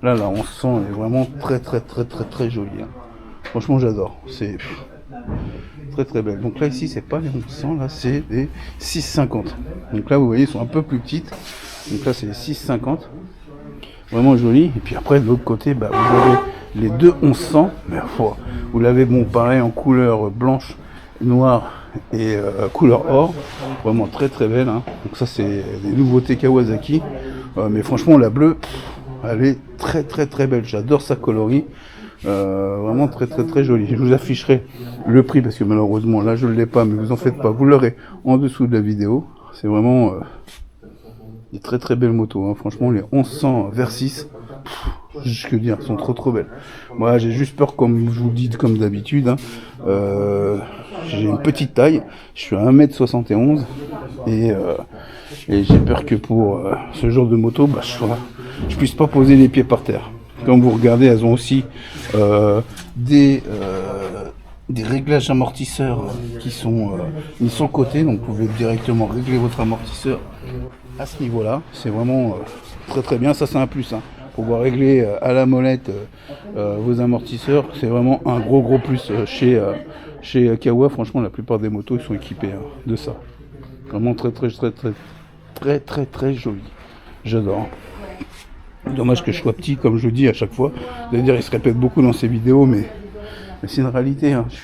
[SPEAKER 1] Là on sent, elle est vraiment très très très très très jolie, hein. Franchement j'adore, c'est très très belle. Donc là ici c'est pas les 1100, là c'est des 650. Donc là vous voyez ils sont un peu plus petites. Donc là c'est les 650. Vraiment joli. Et puis après de l'autre côté vous avez les deux 1100, mais vous l'avez pareil en couleur blanche, noire et couleur or, vraiment très très belle, hein. Donc ça c'est des nouveautés Kawasaki, mais franchement la bleue elle est très très très belle, j'adore sa coloris, vraiment très très très jolie. Je vous afficherai le prix parce que malheureusement là je ne l'ai pas, mais vous en faites pas, vous l'aurez en dessous de la vidéo. C'est vraiment des très très belles motos, hein. Franchement les 1100 Versys, je que dire, sont trop trop belles. Moi j'ai juste peur, comme je vous le dis comme d'habitude, hein, j'ai une petite taille, je suis à 1m71 et j'ai peur que pour ce genre de moto je puisse pas poser les pieds par terre. Comme vous regardez, elles ont aussi des réglages amortisseurs qui sont mis sur le côté, donc vous pouvez directement régler votre amortisseur à ce niveau là. C'est vraiment très très bien, ça c'est un plus, hein. Pouvoir régler à la molette vos amortisseurs, c'est vraiment un gros plus chez Kawa. Franchement la plupart des motos ils sont équipés, hein, de ça. Vraiment très très très très très très très joli, j'adore. Dommage que je sois petit, comme je le dis à chaque fois. Vous allez dire, il se répète beaucoup dans ces vidéos, mais c'est une réalité, hein. Je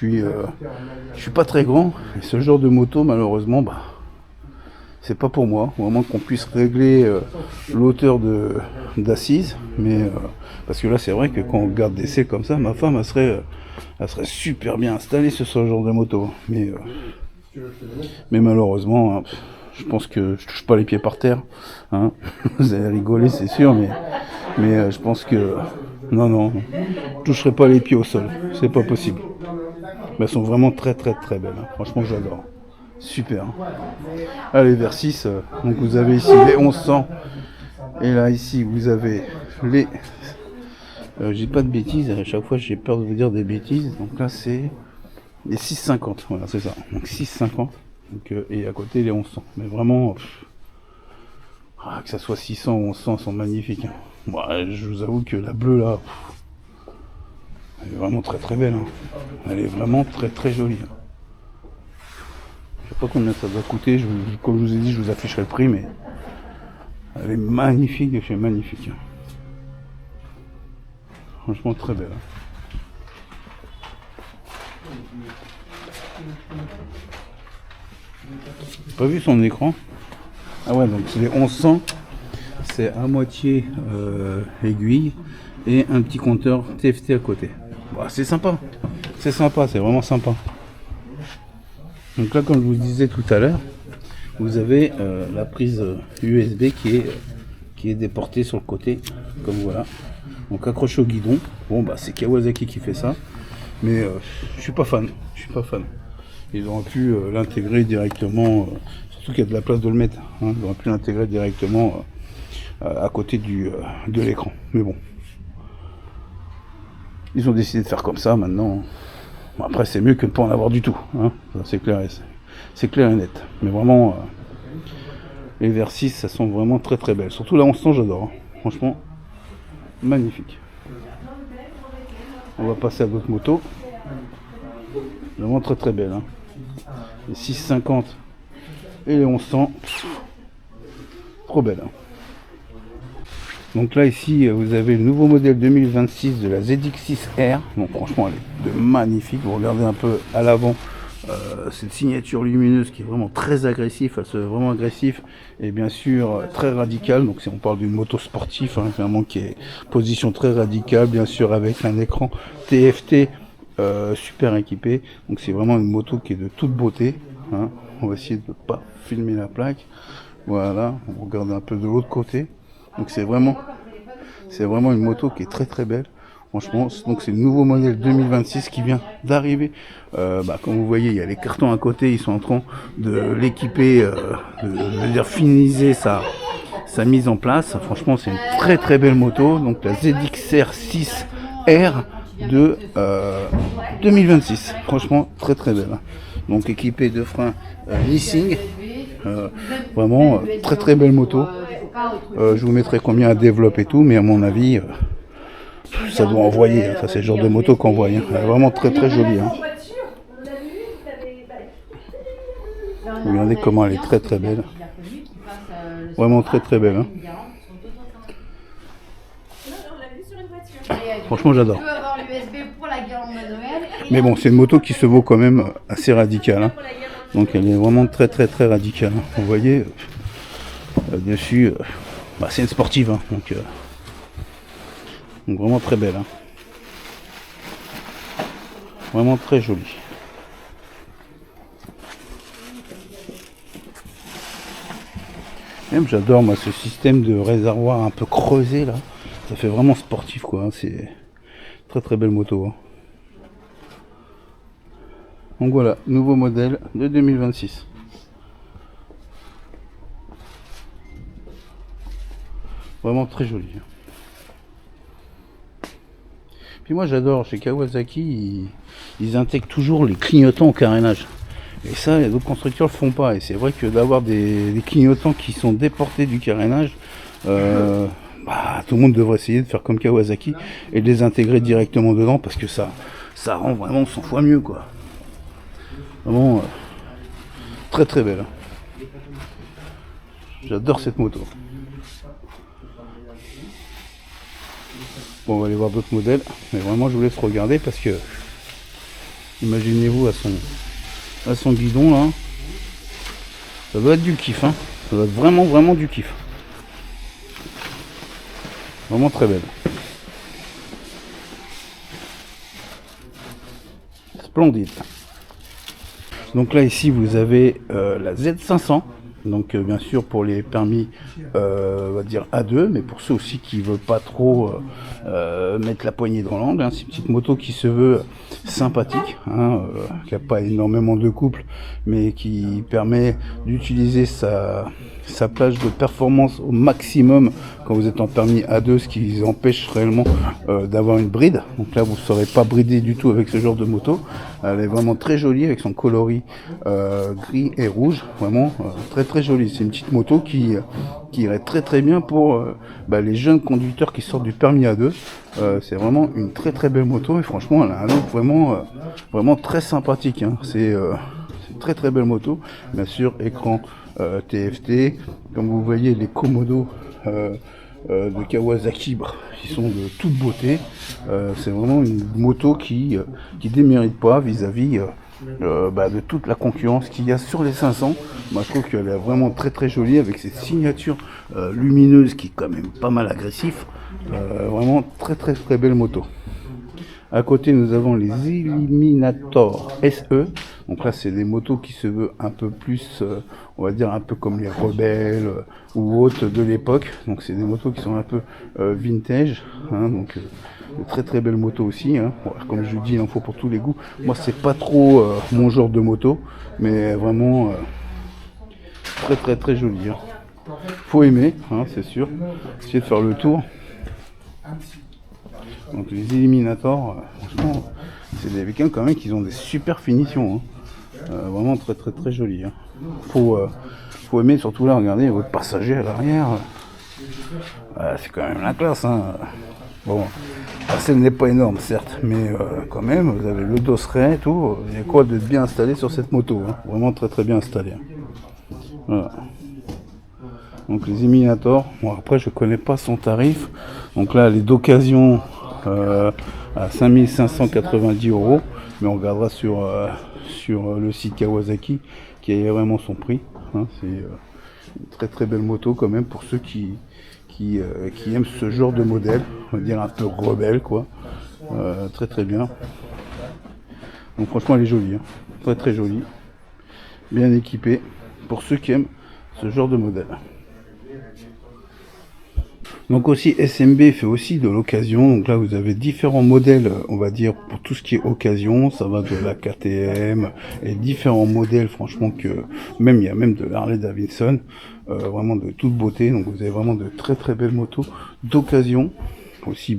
[SPEAKER 1] suis pas très grand, et ce genre de moto malheureusement c'est pas pour moi. Vraiment qu'on puisse régler l'hauteur d'assise, mais parce que là c'est vrai que quand on regarde des selles comme ça, ma femme elle serait super bien installée sur ce genre de moto, mais malheureusement, hein, je pense que je touche pas les pieds par terre, hein. Vous allez rigoler c'est sûr, mais je pense que non, je toucherai pas les pieds au sol, c'est pas possible. Mais elles sont vraiment très très très belles, hein. Franchement j'adore. Super. Allez, Versys, donc vous avez ici les 1100 et là ici vous avez les j'ai pas de bêtises, à chaque fois j'ai peur de vous dire des bêtises, donc là c'est les 650, voilà c'est ça, donc 650. Donc, et à côté les 1100. Mais vraiment, que ça soit 600 ou 1100, sont magnifiques. Hein. Bon, je vous avoue que la bleue là, elle est vraiment très très belle. Hein. Elle est vraiment très très jolie. Hein. Je sais pas combien ça doit coûter. Comme je vous ai dit, je vous afficherai le prix, mais elle est magnifique de chez magnifique. Hein. Franchement très belle. Hein. J'ai pas vu son écran. Ah ouais, donc c'est les 1100. C'est à moitié aiguille et un petit compteur TFT à côté. Bah, c'est sympa, c'est vraiment sympa. Donc là, comme je vous disais tout à l'heure, vous avez la prise USB qui est déportée sur le côté, comme voilà. Donc accroché au guidon. Bon bah c'est Kawasaki qui fait ça, mais je suis pas fan. Ils auraient pu l'intégrer directement, surtout qu'il y a de la place de le mettre. Hein, ils auraient pu l'intégrer directement à côté de l'écran. Mais bon, ils ont décidé de faire comme ça maintenant. Bon, après c'est mieux que de ne pas en avoir du tout. Hein, c'est clair et net. Mais vraiment, les Versys, ça sont vraiment très très belles. Surtout la 1100, j'adore. Hein. Franchement, magnifique. On va passer à d'autres motos. Vraiment très très belle. Hein. Les 650 et les 1100. Trop belle. Hein. Donc là ici vous avez le nouveau modèle 2026 de la ZX6R. Donc franchement elle est magnifique. Vous regardez un peu à l'avant cette signature lumineuse qui est vraiment très agressif, elle se veut vraiment agressif et bien sûr très radical. Donc si on parle d'une moto sportive, hein, vraiment qui est position très radicale, bien sûr avec un écran TFT super équipé. Donc c'est vraiment une moto qui est de toute beauté. Hein. On va essayer de ne pas filmer la plaque. Voilà, on regarde un peu de l'autre côté. Donc c'est vraiment une moto qui est très très belle. Franchement, donc c'est le nouveau modèle 2026 qui vient d'arriver. Comme vous voyez, il y a les cartons à côté, ils sont en train de l'équiper, de finaliser sa mise en place. Franchement, c'est une très très belle moto. Donc la ZX-R 6R de 2026. Franchement, très très belle. Donc équipée de freins Nissin. Vraiment très très belle moto. Je vous mettrai combien à développer et tout, mais à mon avis, ça doit envoyer. Hein. Ça, c'est le genre de moto qu'on voit. Hein. Elle est vraiment très très jolie. Hein. Regardez comment elle est très très belle. Vraiment très très belle. Hein. Franchement, j'adore. Mais bon, c'est une moto qui se vaut quand même assez radicale. Hein. Donc elle est vraiment très très très radicale. Hein. Vous voyez, dessus, c'est une sportive. Hein. Donc vraiment très belle. Hein. Vraiment très jolie. Même j'adore moi ce système de réservoir un peu creusé là. Ça fait vraiment sportif quoi. Hein. C'est très très belle moto. Hein. Donc voilà, nouveau modèle de 2026. Vraiment très joli. Puis moi j'adore, chez Kawasaki, ils intègrent toujours les clignotants au carénage. Et ça, les autres constructeurs le font pas. Et c'est vrai que d'avoir des clignotants qui sont déportés du carénage, tout le monde devrait essayer de faire comme Kawasaki et de les intégrer directement dedans parce que ça rend vraiment 100 fois mieux quoi. Vraiment très très belle. J'adore cette moto. Bon, on va aller voir d'autres modèles, mais vraiment je vous laisse regarder parce que imaginez-vous à son guidon là, ça doit être du kiff, hein. Ça doit être vraiment vraiment du kiff. Vraiment très belle. Splendide. Donc là ici vous avez la Z500. Donc bien sûr pour les permis on va dire A2, mais pour ceux aussi qui veulent pas trop mettre la poignée dans l'angle, hein, c'est une petite moto qui se veut sympathique, hein, qui n'a pas énormément de couple, mais qui permet d'utiliser sa sa plage de performance au maximum quand vous êtes en permis A2, ce qui empêche réellement d'avoir une bride. Donc là, vous ne serez pas bridé du tout avec ce genre de moto. Elle est vraiment très jolie avec son coloris gris et rouge. Vraiment très très jolie. C'est une petite moto qui irait très très bien pour les jeunes conducteurs qui sortent du permis A2. C'est vraiment une très très belle moto et franchement, elle a un look vraiment très sympathique. Hein. C'est une très très belle moto. Bien sûr, écran TFT, comme vous voyez les Komodo de Kawasaki qui sont de toute beauté. C'est vraiment une moto qui démérite pas vis-à-vis de toute la concurrence qu'il y a sur les 500. Moi je trouve qu'elle est vraiment très très jolie avec cette signature lumineuse qui est quand même pas mal agressif. Vraiment très très très belle moto. À côté, nous avons les Eliminator SE. Donc là, c'est des motos qui se veulent un peu plus, on va dire un peu comme les Rebelles ou autres de l'époque. Donc c'est des motos qui sont un peu vintage. Hein, donc de très très belles motos aussi. Hein. Bon, comme je vous dis, il en faut pour tous les goûts. Moi, c'est pas trop mon genre de moto, mais vraiment très très très joli. Hein. Faut aimer, hein, c'est sûr. Essayer de faire le tour. Donc les Eliminator, franchement, c'est des Américains quand même qui ont des super finitions. Hein. Vraiment très très très joli. Hein. Faut aimer, surtout là, regardez, votre passager à l'arrière. C'est quand même la classe. Hein. Bon, la scène n'est pas énorme certes, mais quand même, vous avez le dosseret et tout. Il y a quoi d'être bien installé sur cette moto. Hein. Vraiment très très bien installé. Hein. Voilà. Donc les Eliminator, bon après je connais pas son tarif. Donc là, elle est d'occasion à 5590 €, mais on regardera sur le site Kawasaki qui a vraiment son prix. Hein, c'est une très très belle moto quand même pour ceux qui aiment ce genre de modèle, on va dire un peu rebelle quoi. Très très bien. Donc franchement elle est jolie, hein. Très très jolie, bien équipée pour ceux qui aiment ce genre de modèle. Donc aussi SMB fait aussi de l'occasion, donc là vous avez différents modèles, on va dire pour tout ce qui est occasion, ça va de la KTM et différents modèles franchement que même il y a même de Harley Davidson, vraiment de toute beauté, donc vous avez vraiment de très très belles motos d'occasion. Aussi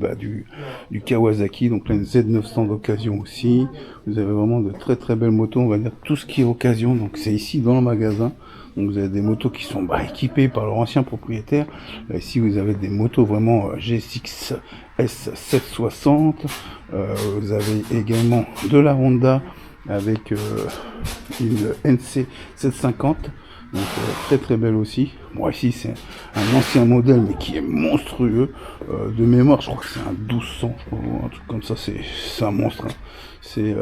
[SPEAKER 1] du Kawasaki, donc là une Z900 d'occasion aussi, vous avez vraiment de très très belles motos, on va dire tout ce qui est occasion, donc c'est ici dans le magasin. Donc vous avez des motos qui sont équipées par leur ancien propriétaire. Là, ici vous avez des motos vraiment G6 S760. Vous avez également de la Honda avec une NC 750. Donc très très belle aussi. Bon ici c'est un ancien modèle mais qui est monstrueux. De mémoire je crois que c'est un 1200, je crois, un truc comme ça, c'est un monstre. Hein. C'est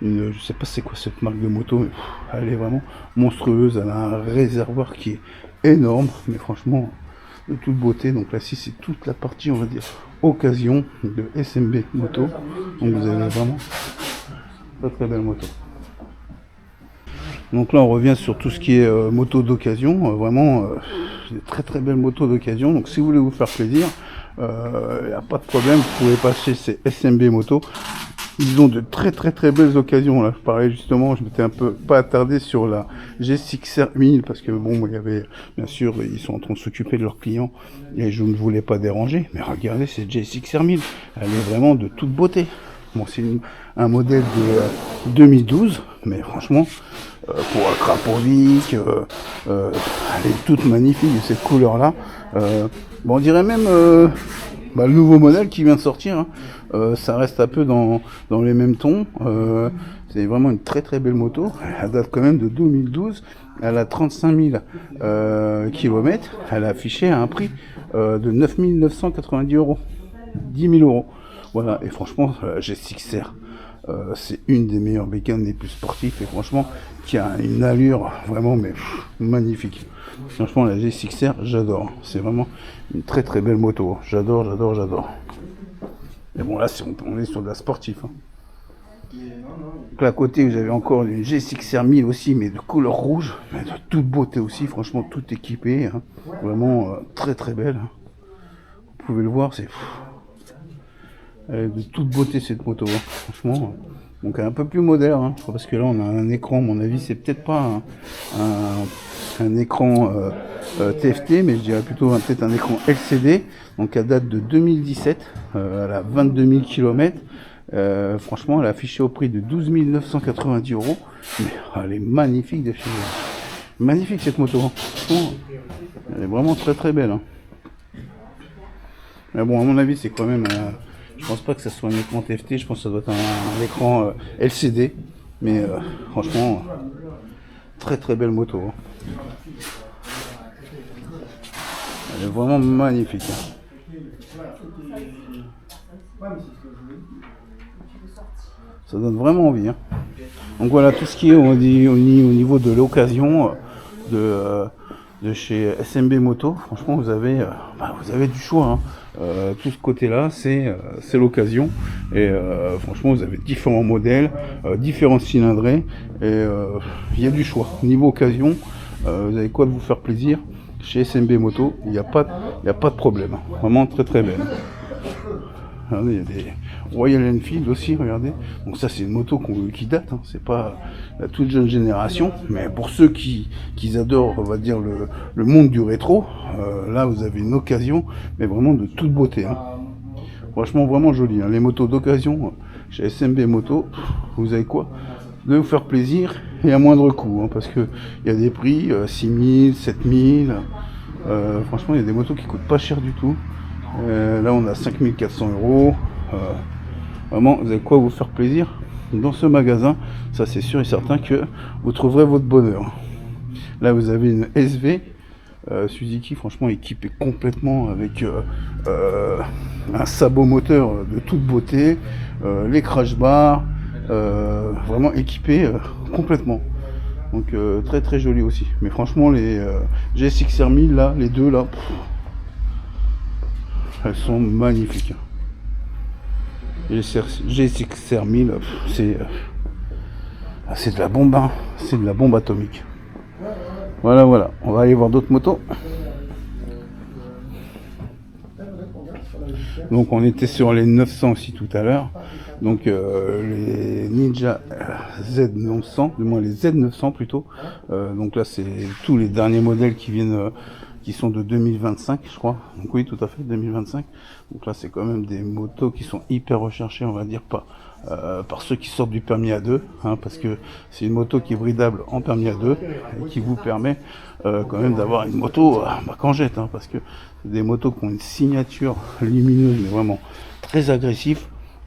[SPEAKER 1] je sais pas c'est quoi cette marque de moto, mais elle est vraiment monstrueuse. Elle a un réservoir qui est énorme, mais franchement de toute beauté. Donc là ci c'est toute la partie on va dire occasion de SMB moto. Donc vous avez vraiment très très belle moto. Donc là on revient sur tout ce qui est moto d'occasion, vraiment des très très belles motos d'occasion. Donc si vous voulez vous faire plaisir, il n'y a pas de problème, vous pouvez passer ces SMB motos. Ils ont de très très très belles occasions. Là je parlais justement, je m'étais un peu pas attardé sur la G6R 1000 parce que bon il y avait bien sûr ils sont en train de s'occuper de leurs clients et je ne voulais pas déranger, mais regardez cette G6R 1000, elle est vraiment de toute beauté. Bon c'est un modèle de 2012, mais franchement pour un Krapovic, elle est toute magnifique cette couleur là. Bon on dirait même le nouveau modèle qui vient de sortir, hein. Ça reste un peu dans les mêmes tons. C'est vraiment une très très belle moto. Elle date quand même de 2012. Elle a 35 000 km. Elle a affiché à un prix de 9 990 €. 10 000 €. Voilà, et franchement, la G6R, c'est une des meilleures bécanes les plus sportifs et franchement, qui a une allure vraiment magnifique. Franchement, la G6R, j'adore. C'est vraiment une très très belle moto. J'adore, j'adore, j'adore. Mais bon, là, on est sur de la sportive. Hein. Donc là, à côté, vous avez encore une G6R 1000 aussi, mais de couleur rouge, mais de toute beauté aussi. Franchement, tout équipé. Hein. Vraiment très très belle. Hein. Vous pouvez le voir, c'est Elle est de toute beauté cette moto, hein, franchement. Donc un peu plus moderne, hein, parce que là on a un écran, à mon avis c'est peut-être pas un écran TFT, mais je dirais plutôt peut-être un écran LCD. Donc elle date de 2017, elle a 22 000 km. Franchement elle est affichée au prix de 12 990 €. Mais elle est magnifique de chez elle. Magnifique cette moto, hein. Franchement, elle est vraiment très très belle, hein. Mais bon, à mon avis c'est quand même... je pense pas que ça soit un écran TFT, je pense que ça doit être un écran LCD. Mais franchement, très très belle moto, hein. Elle est vraiment magnifique, hein. Ça donne vraiment envie, hein. Donc voilà tout ce qui est on dit, au niveau de l'occasion de chez SMB Moto. Franchement vous avez du choix, hein. Tout ce côté là c'est l'occasion et franchement vous avez différents modèles, différents cylindrés et il y a du choix. Niveau occasion, vous avez quoi de vous faire plaisir chez SMB Moto, il n'y a pas de problème, vraiment très très belle. Regardez, il y a des Royal Enfield aussi, regardez. Donc ça c'est une moto qui date, hein. C'est pas la toute jeune génération, mais pour ceux qui adorent, on va dire, le monde du rétro, là vous avez une occasion, mais vraiment de toute beauté, hein. Franchement vraiment joli, hein. Les motos d'occasion chez SMB Moto, vous avez quoi de vous faire plaisir et à moindre coût, hein, parce que il y a des prix 6 000, 7 000. Franchement il y a des motos qui coûtent pas cher du tout. Là on a 5 400 €. Vraiment vous avez quoi vous faire plaisir dans ce magasin, ça c'est sûr et certain que vous trouverez votre bonheur. Là vous avez une SV Suzuki, franchement équipée complètement avec un sabot moteur de toute beauté, les crash bars, vraiment équipé complètement. Donc très très joli aussi. Mais franchement les GSX-R 1000 là, les deux là, elles sont magnifiques. GSX-R 1000, c'est de la bombe, hein. C'est de la bombe atomique. Voilà, on va aller voir d'autres motos. Donc on était sur les 900 aussi tout à l'heure. Donc les Ninja Z900, du moins les Z900 plutôt. Donc là c'est tous les derniers modèles qui viennent, qui sont de 2025 je crois. Donc oui tout à fait 2025. Donc là c'est quand même des motos qui sont hyper recherchées, on va dire, par ceux qui sortent du permis A2, hein, parce que c'est une moto qui est bridable en permis A2 et qui vous permet quand même d'avoir une moto qu'en jette, hein, parce que c'est des motos qui ont une signature lumineuse mais vraiment très agressive,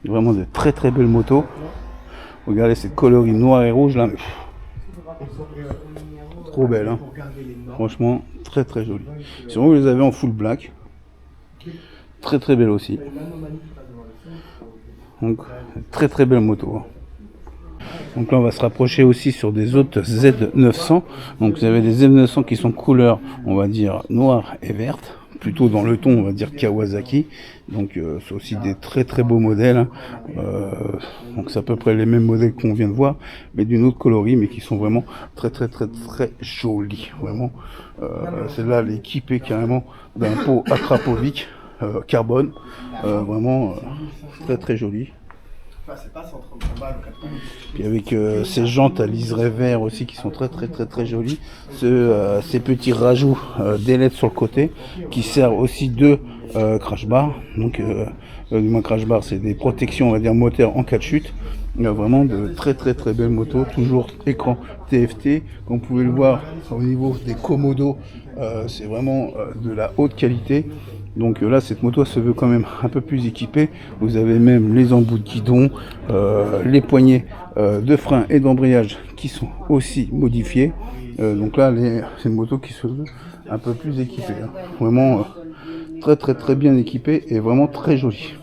[SPEAKER 1] vraiment de très très belles motos. Regardez ces coloris noir et rouge là, mais trop belle, hein. Franchement très très jolie. Sinon vous les avez en full black, très très belle aussi. Donc très très belle moto, hein. Donc là on va se rapprocher aussi sur des autres Z900. Donc vous avez des Z900 qui sont couleur, on va dire, noire et verte, plutôt dans le ton on va dire Kawasaki. Donc c'est aussi des très très beaux modèles, hein. Donc c'est à peu près les mêmes modèles qu'on vient de voir, mais d'une autre coloris, mais qui sont vraiment très très très très jolis. Vraiment, celle-là elle est équipée carrément d'un pot Akrapovic carbone, vraiment très très joli. Puis avec ces jantes à liseré vert aussi qui sont très très très très jolies, ces petits rajouts d'ailettes sur le côté qui servent aussi de crash bar. Donc du moins crash bar, c'est des protections on va dire moteur en cas de chute. Il y a vraiment de très très très belles motos, toujours écran TFT. Comme vous pouvez le voir au niveau des commodos, c'est vraiment de la haute qualité. Donc là cette moto se veut quand même un peu plus équipée. Vous avez même les embouts de guidon, les poignées de frein et d'embrayage qui sont aussi modifiés. Donc là c'est une moto qui se veut un peu plus équipée, hein. Vraiment très très très bien équipée et vraiment très jolie.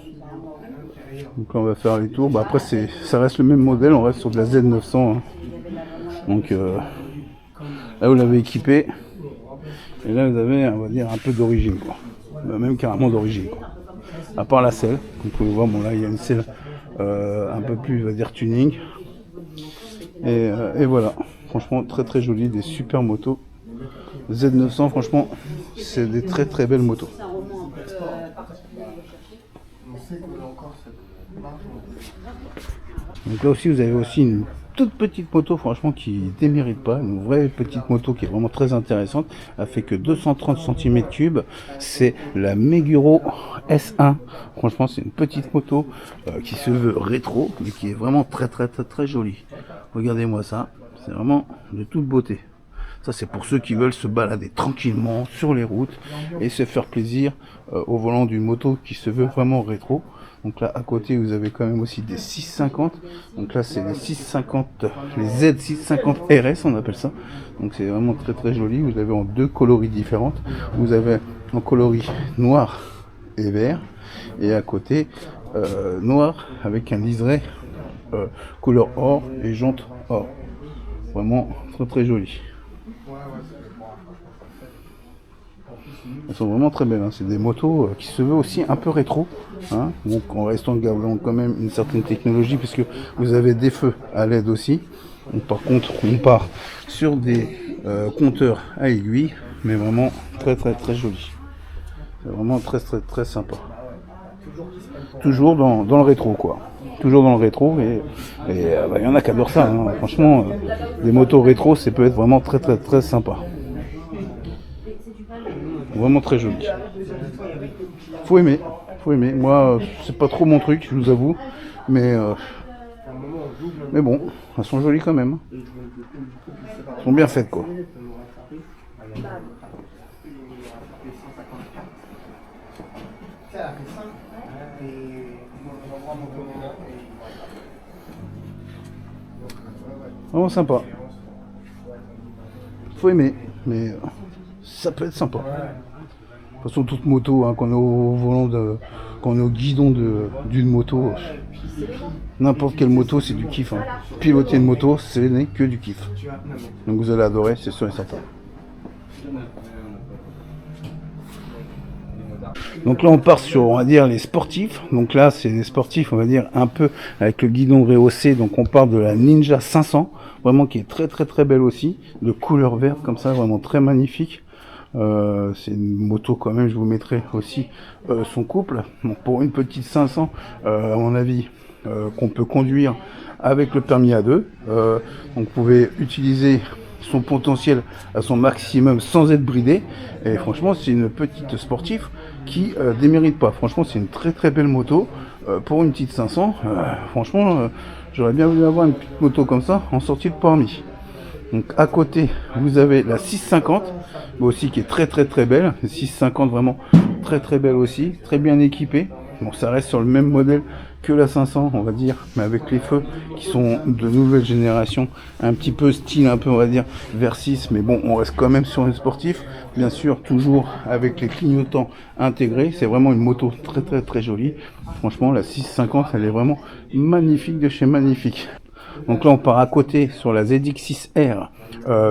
[SPEAKER 1] Donc là on va faire les tours. Après ça reste le même modèle, on reste sur de la Z900, hein. Donc là vous l'avez équipé et là vous avez on va dire un peu d'origine, quoi. Même carrément d'origine, quoi. À part la selle, vous pouvez voir, bon là il y a une selle un peu plus on va dire tuning et voilà, franchement très très joli, des super motos Z900, franchement c'est des très très belles motos. Donc là aussi, vous avez aussi une toute petite moto, franchement, qui démérite pas. Une vraie petite moto qui est vraiment très intéressante. Elle fait que 230 cm3. C'est la Meguro S1. Franchement, c'est une petite moto qui se veut rétro, mais qui est vraiment très jolie. Regardez-moi ça. C'est vraiment de toute beauté. Ça, c'est pour ceux qui veulent se balader tranquillement sur les routes et se faire plaisir au volant d'une moto qui se veut vraiment rétro. Donc là, à côté, vous avez quand même aussi des 650. Donc là, c'est les 650, les Z650 RS, on appelle ça. Donc c'est vraiment très joli. Vous avez en deux coloris différentes. Vous avez en coloris noir et vert. Et à côté, noir avec un liseré couleur or et jantes or. Vraiment très joli. Elles sont vraiment très belles, hein. C'est des motos qui se veulent aussi un peu rétro, hein. Donc en restant gardant quand même une certaine technologie, puisque vous avez des feux à LED aussi. Donc, par contre, on part sur des compteurs à aiguille, mais vraiment très joli. C'est vraiment très sympa. Toujours dans le rétro, quoi. Toujours dans le rétro, et y en a qui adorent ça, hein. Franchement, des motos rétro, ça peut être vraiment très sympa. Vraiment très joli. Faut aimer. Moi, c'est pas trop mon truc, je vous avoue. Mais bon, elles sont jolies quand même. Elles sont bien faites, quoi. Vraiment sympa. Faut aimer, mais ça peut être sympa. De toute façon, toute moto, hein, quand on est au volant quand on est au guidon d'une moto, n'importe quelle moto, c'est du kiff, hein. Piloter une moto, ce n'est que du kiff. Donc vous allez adorer, c'est sûr et certain. Donc là, on part sur, on va dire, les sportifs. Donc là, c'est des sportifs, on va dire, un peu avec le guidon rehaussé. Donc on part de la Ninja 500, vraiment qui est très belle aussi, de couleur verte comme ça, vraiment très magnifique. C'est une moto quand même, je vous mettrai aussi son couple. Donc pour une petite 500, à mon avis, qu'on peut conduire avec le permis A2. Donc vous pouvez utiliser son potentiel à son maximum sans être bridé. Et franchement, c'est une petite sportive qui démérite pas. Franchement, c'est une très belle moto pour une petite 500. Franchement, j'aurais bien voulu avoir une petite moto comme ça en sortie de permis. Donc à côté, vous avez la 650, aussi qui est très belle. 650 vraiment très belle aussi, très bien équipée. Bon, ça reste sur le même modèle que la 500, on va dire, mais avec les feux qui sont de nouvelle génération, un petit peu style, un peu, on va dire, Versys, mais bon, on reste quand même sur un sportif, bien sûr, toujours avec les clignotants intégrés. C'est vraiment une moto très jolie. Franchement, la 650, elle est vraiment magnifique de chez magnifique. Donc là, on part à côté sur la ZX6R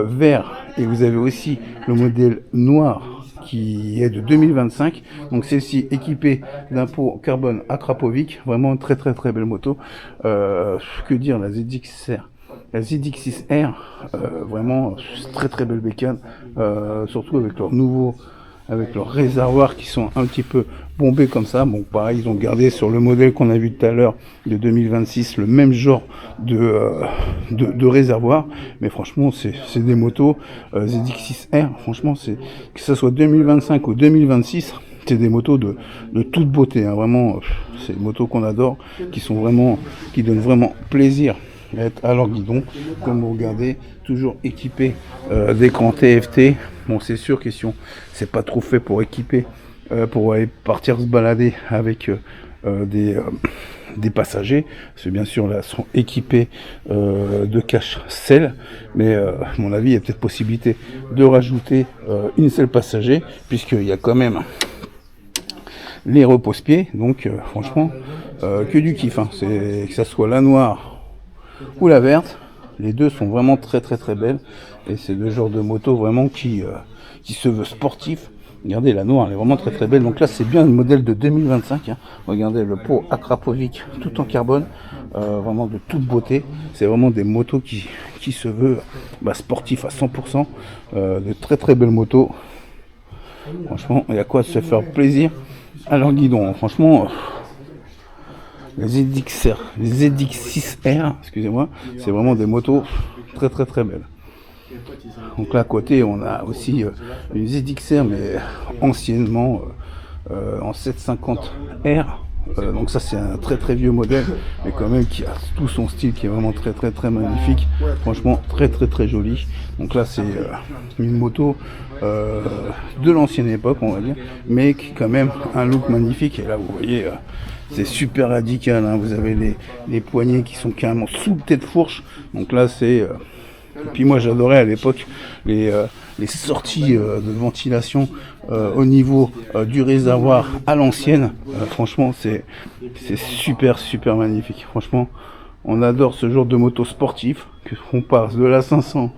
[SPEAKER 1] vert, et vous avez aussi le modèle noir qui est de 2025. Donc celle-ci équipée d'un pot carbone à Krapovic, vraiment très belle moto. Que dire, la ZX6R, la ZX6R, vraiment très belle bécane, surtout avec leur nouveau, avec leurs réservoirs qui sont un petit peu bombés comme ça. Bon, pareil, ils ont gardé sur le modèle qu'on a vu tout à l'heure de 2026 le même genre de réservoir, mais franchement c'est des motos ZX6R, franchement, c'est que ça soit 2025 ou 2026, c'est des motos de toute beauté, hein. Vraiment, c'est des motos qu'on adore, qui donnent vraiment plaisir à être à leur guidon. Comme vous regardez, toujours équipé d'écran TFT. Bon, c'est sûr que si c'est pas trop fait pour équiper, pour aller partir se balader avec des passagers, parce que bien sûr là sont équipés de cache-selle, mais à mon avis il y a peut-être possibilité de rajouter une selle passager, puisqu'il y a quand même les repose-pieds. Donc franchement, que du kiff, hein. C'est que ça soit la noire ou la verte, les deux sont vraiment très belles, et c'est le genre de moto vraiment qui se veut sportif. Regardez, la noire, elle est vraiment très belle. Donc là, c'est bien le modèle de 2025, hein. Regardez le pot à Krapovic tout en carbone, vraiment de toute beauté. C'est vraiment des motos qui se veut sportif à 100%, de très belles motos. Franchement, il y a quoi se faire plaisir à leur guidon. Franchement, les ZX6R, excusez-moi, c'est vraiment des motos très très très belles. Donc là à côté on a aussi une ZXR mais anciennement en 750R. Donc ça c'est un très très vieux modèle, mais quand même qui a tout son style qui est vraiment très très très magnifique, franchement très très très joli. Donc là c'est une moto de l'ancienne époque on va dire, mais qui a quand même un look magnifique. Et là vous voyez c'est super radical, hein. Vous avez les poignées qui sont carrément sous le tête fourche. Donc là c'est et puis moi j'adorais à l'époque les sorties de ventilation au niveau du réservoir à l'ancienne. Franchement c'est super super magnifique. Franchement on adore ce genre de moto sportif, qu'on passe de la 500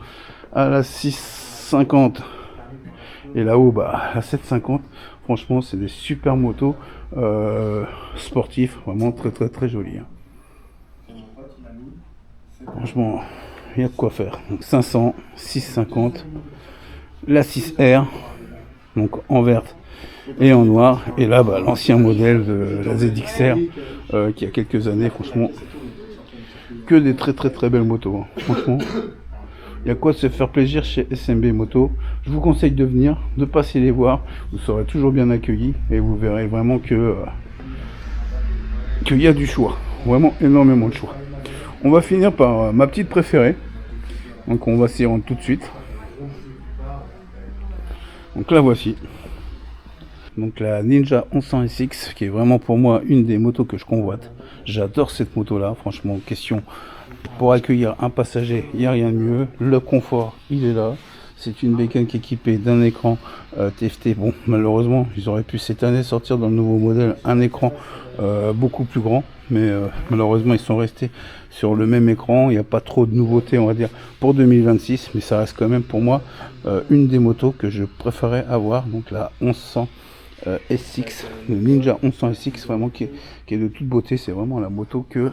[SPEAKER 1] à la 650 et là-haut bah la 750. Franchement c'est des super motos sportifs, vraiment très très très jolies, hein. Franchement il y a de quoi faire. Donc 500, 650, la 6R, donc en verte et en noir. Et là, bah, l'ancien modèle de la ZXR qui a quelques années, franchement, que des très très très belles motos, hein. Franchement, il y a quoi de se faire plaisir chez SMB Moto. Je vous conseille de venir, de passer les voir. Vous serez toujours bien accueillis et vous verrez vraiment que qu'il y a du choix. Vraiment énormément de choix. On va finir par ma petite préférée. Donc on va s'y rendre tout de suite. Donc la voici. Donc la Ninja 1100 SX qui est vraiment pour moi une des motos que je convoite. J'adore cette moto là, franchement, question pour accueillir un passager, il n'y a rien de mieux. Le confort, il est là. C'est une bécane qui est équipée d'un écran TFT. Bon, malheureusement, ils auraient pu cette année sortir dans le nouveau modèle un écran beaucoup plus grand. Mais malheureusement, ils sont restés sur le même écran. Il n'y a pas trop de nouveautés, on va dire, pour 2026. Mais ça reste quand même pour moi une des motos que je préférais avoir. Donc la 1100 SX, le Ninja 1100 SX, vraiment qui est de toute beauté. C'est vraiment la moto que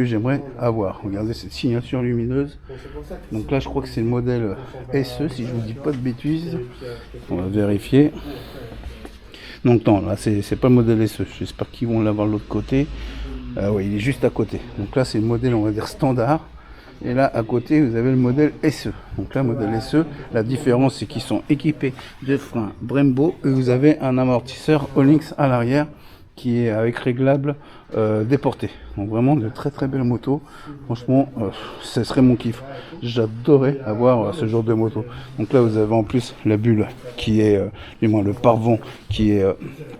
[SPEAKER 1] j'aimerais avoir. Regardez cette signature lumineuse. Donc là je crois que c'est le modèle SE si je vous dis pas de bêtises. On va vérifier. Donc non, là c'est pas le modèle SE. J'espère qu'ils vont l'avoir de l'autre côté. Oui, il est juste à côté. Donc là c'est le modèle on va dire standard. Et là à côté vous avez le modèle SE. Donc là modèle SE, la différence c'est qu'ils sont équipés de freins Brembo et vous avez un amortisseur Olinx à l'arrière qui est avec réglable déporté. Donc vraiment de très très belles motos. Franchement, ce serait mon kiff. J'adorais avoir ce genre de moto. Donc là vous avez en plus la bulle qui est, du moins le pare-vent qui est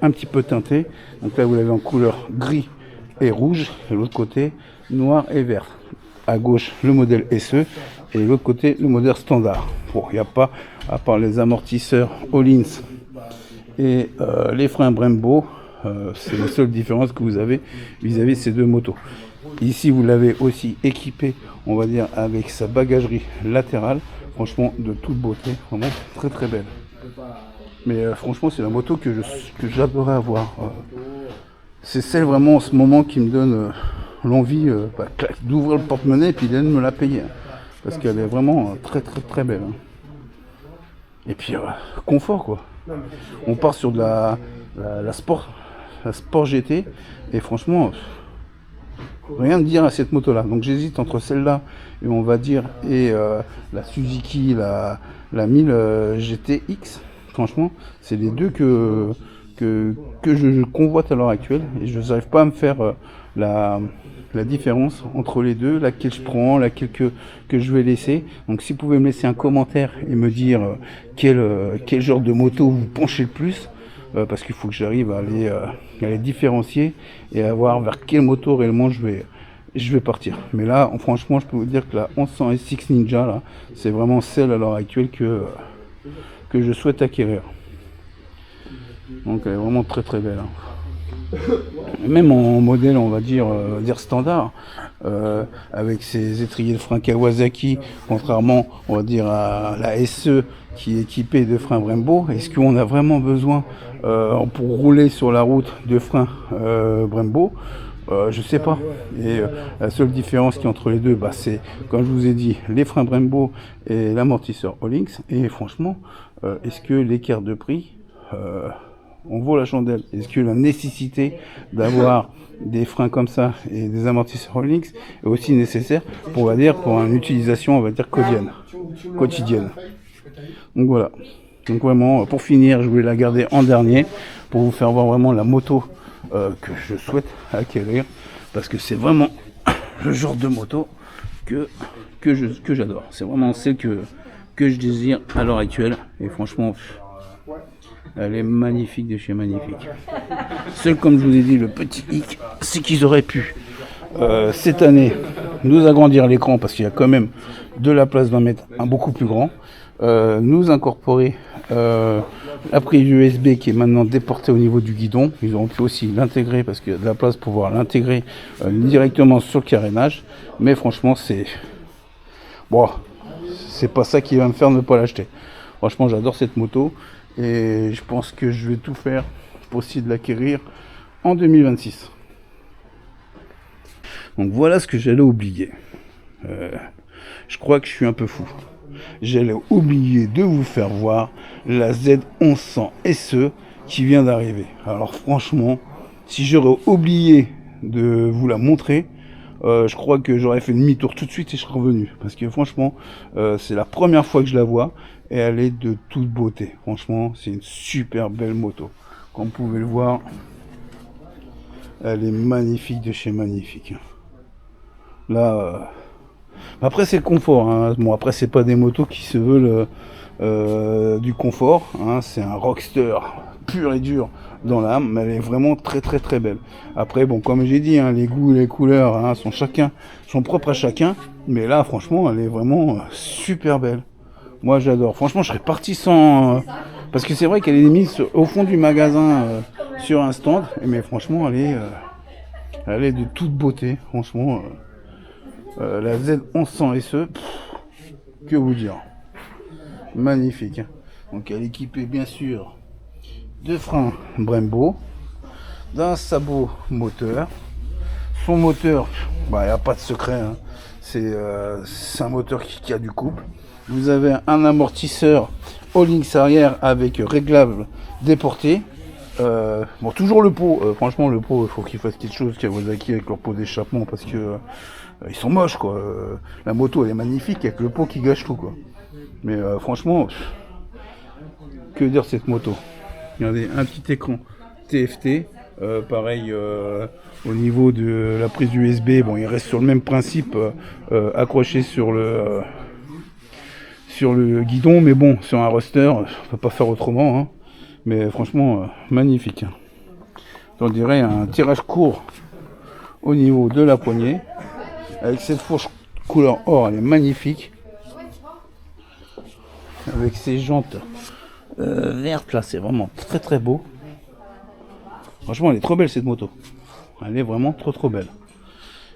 [SPEAKER 1] un petit peu teinté. Donc là vous l'avez en couleur gris et rouge. Et l'autre côté noir et vert. À gauche le modèle SE et l'autre côté le modèle standard. Bon, il n'y a pas, à part les amortisseurs Olinx et les freins Brembo. C'est la seule différence que vous avez vis-à-vis de ces deux motos. Ici vous l'avez aussi équipé, on va dire, avec sa bagagerie latérale. Franchement de toute beauté, vraiment très très belle. Mais franchement c'est la moto que j'adorais avoir. C'est celle vraiment en ce moment qui me donne l'envie d'ouvrir le porte-monnaie et puis d'aller me la payer, hein, parce qu'elle est vraiment très très très belle, hein. Et puis confort quoi. On part sur de la Sport GT et franchement rien de dire à cette moto là. Donc j'hésite entre celle-là et on va dire la Suzuki la 1000 GTX. Franchement c'est les deux que je convoite à l'heure actuelle et je n'arrive pas à me faire la différence entre les deux, laquelle je prends, laquelle que je vais laisser. Donc si vous pouvez me laisser un commentaire et me dire quel genre de moto vous penchez le plus, parce qu'il faut que j'arrive à les différencier et à voir vers quelle moto réellement je vais partir. Mais là franchement je peux vous dire que la 1100 SX Ninja là, c'est vraiment celle à l'heure actuelle que je souhaite acquérir. Donc elle est vraiment très très belle, hein. Même en modèle on va dire standard, avec ses étriers de frein Kawasaki, contrairement on va dire à la SE qui est équipée de freins Brembo. Est-ce qu'on a vraiment besoin pour rouler sur la route de freins Brembo? Je sais pas. Et la seule différence qui est entre les deux, c'est comme je vous ai dit, les freins Brembo et l'amortisseur Olinx. Et franchement, est-ce que l'écart de prix on vaut la chandelle? Est-ce que la nécessité d'avoir des freins comme ça et des amortisseurs Rolex est aussi nécessaire pour, on va dire, pour une utilisation, on va dire, quotidienne. Donc voilà. Donc vraiment, pour finir, je voulais la garder en dernier pour vous faire voir vraiment la moto que je souhaite acquérir, parce que c'est vraiment le genre de moto que j'adore. C'est vraiment celle que je désire à l'heure actuelle, et franchement, elle est magnifique de chez magnifique. Seul, comme je vous ai dit, le petit hic, c'est qu'ils auraient pu cette année nous agrandir l'écran, parce qu'il y a quand même de la place d'en mettre un beaucoup plus grand, nous incorporer la prise USB qui est maintenant déportée au niveau du guidon. Ils auront pu aussi l'intégrer, parce qu'il y a de la place pour pouvoir l'intégrer directement sur le carénage, mais franchement c'est bon, c'est pas ça qui va me faire ne pas l'acheter. Franchement, j'adore cette moto et je pense que je vais tout faire pour essayer de l'acquérir en 2026. Donc voilà ce que j'allais oublier. Je crois que je suis un peu fou. J'allais oublier de vous faire voir la Z1100 SE qui vient d'arriver. Alors franchement, si j'aurais oublié de vous la montrer, je crois que j'aurais fait demi-tour tout de suite et je serais revenu. Parce que franchement, c'est la première fois que je la vois et elle est de toute beauté. Franchement, c'est une super belle moto. Comme vous pouvez le voir, elle est magnifique de chez magnifique. Là, après c'est le confort. Hein. Bon, après c'est pas des motos qui se veulent du confort. Hein. C'est un rockster pur et dur dans l'âme, mais elle est vraiment très très très belle. Après bon, comme j'ai dit, hein, les goûts et les couleurs hein, sont propres à chacun, mais là franchement elle est vraiment super belle. Moi j'adore, franchement je serais parti sans parce que c'est vrai qu'elle est mise au fond du magasin sur un stand, mais franchement elle est de toute beauté. Franchement la Z1100 SE, que vous dire, magnifique. Donc elle est équipée bien sûr de freins Brembo, d'un sabot moteur. Son moteur, bah, il n'y a pas de secret, hein. C'est un moteur qui a du couple. Vous avez un amortisseur All-Links arrière avec réglable déporté. Bon, toujours le pot, franchement le pot, il faut qu'ils fassent quelque chose Kawasaki avec leur pot d'échappement, parce que ils sont moches quoi. La moto elle est magnifique avec le pot qui gâche tout quoi. Mais franchement, que dire cette moto. Regardez, un petit écran TFT, pareil au niveau de la prise USB, bon il reste sur le même principe, accroché sur le guidon, mais bon sur un roster, on peut pas faire autrement, hein. Mais franchement magnifique. On dirait un tirage court au niveau de la poignée, avec cette fourche couleur or, elle est magnifique, avec ces jantes verte là, c'est vraiment très très beau. Franchement elle est trop belle cette moto, elle est vraiment trop belle.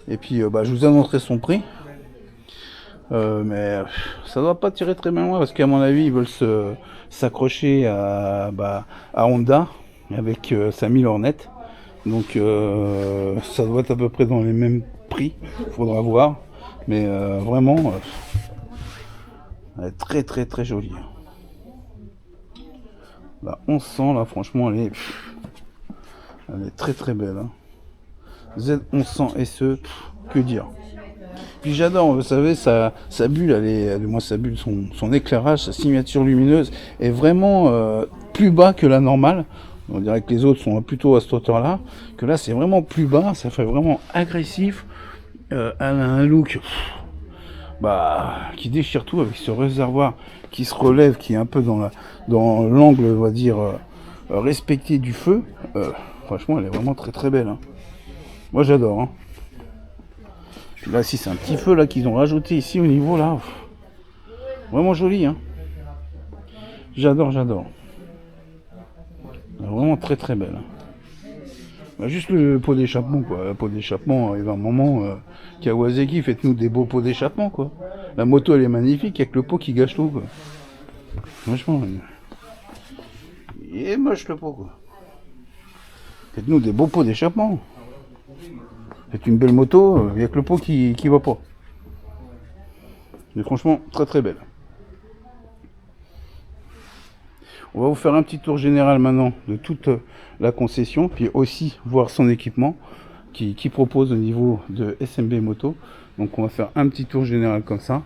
[SPEAKER 1] Et puis je vous annoncerai son prix, mais ça doit pas tirer très bien loin, parce qu'à mon avis ils veulent s'accrocher à Honda avec sa 1000 Hornet, donc ça doit être à peu près dans les mêmes prix, faudra voir, mais vraiment elle est très jolie. La 1100 là, franchement elle est très belle, hein. Z1100 SE, que dire. Puis j'adore, vous savez, sa bulle, sa bulle, son éclairage, sa signature lumineuse est vraiment plus bas que la normale. On dirait que les autres sont plutôt à cette hauteur là, que là c'est vraiment plus bas, ça fait vraiment agressif. Elle a un look qui déchire tout, avec ce réservoir qui se relève, qui est un peu dans l'angle, on va dire, respecté du feu. Franchement, elle est vraiment très belle, hein. Moi, j'adore, hein. Puis là, si c'est un petit feu là qu'ils ont rajouté ici au niveau là, vraiment joli, hein. J'adore. Vraiment très belle. Juste le pot d'échappement quoi. Le pot d'échappement, il va un moment, Kawasaki, faites-nous des beaux pots d'échappement quoi. La moto elle est magnifique avec le pot qui gâche tout quoi. Franchement, il est moche le pot quoi. Faites-nous des beaux pots d'échappement. Faites une belle moto avec le pot qui va pas. Mais franchement, très belle. On va vous faire un petit tour général maintenant de toute la concession, puis aussi voir son équipement qui propose au niveau de SMB Moto. Donc on va faire un petit tour général comme ça.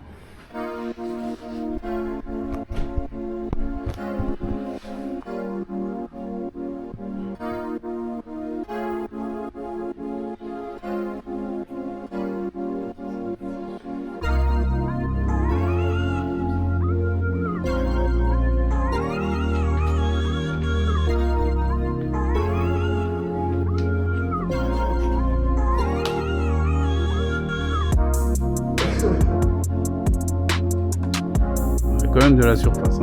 [SPEAKER 1] Quand même de la surface.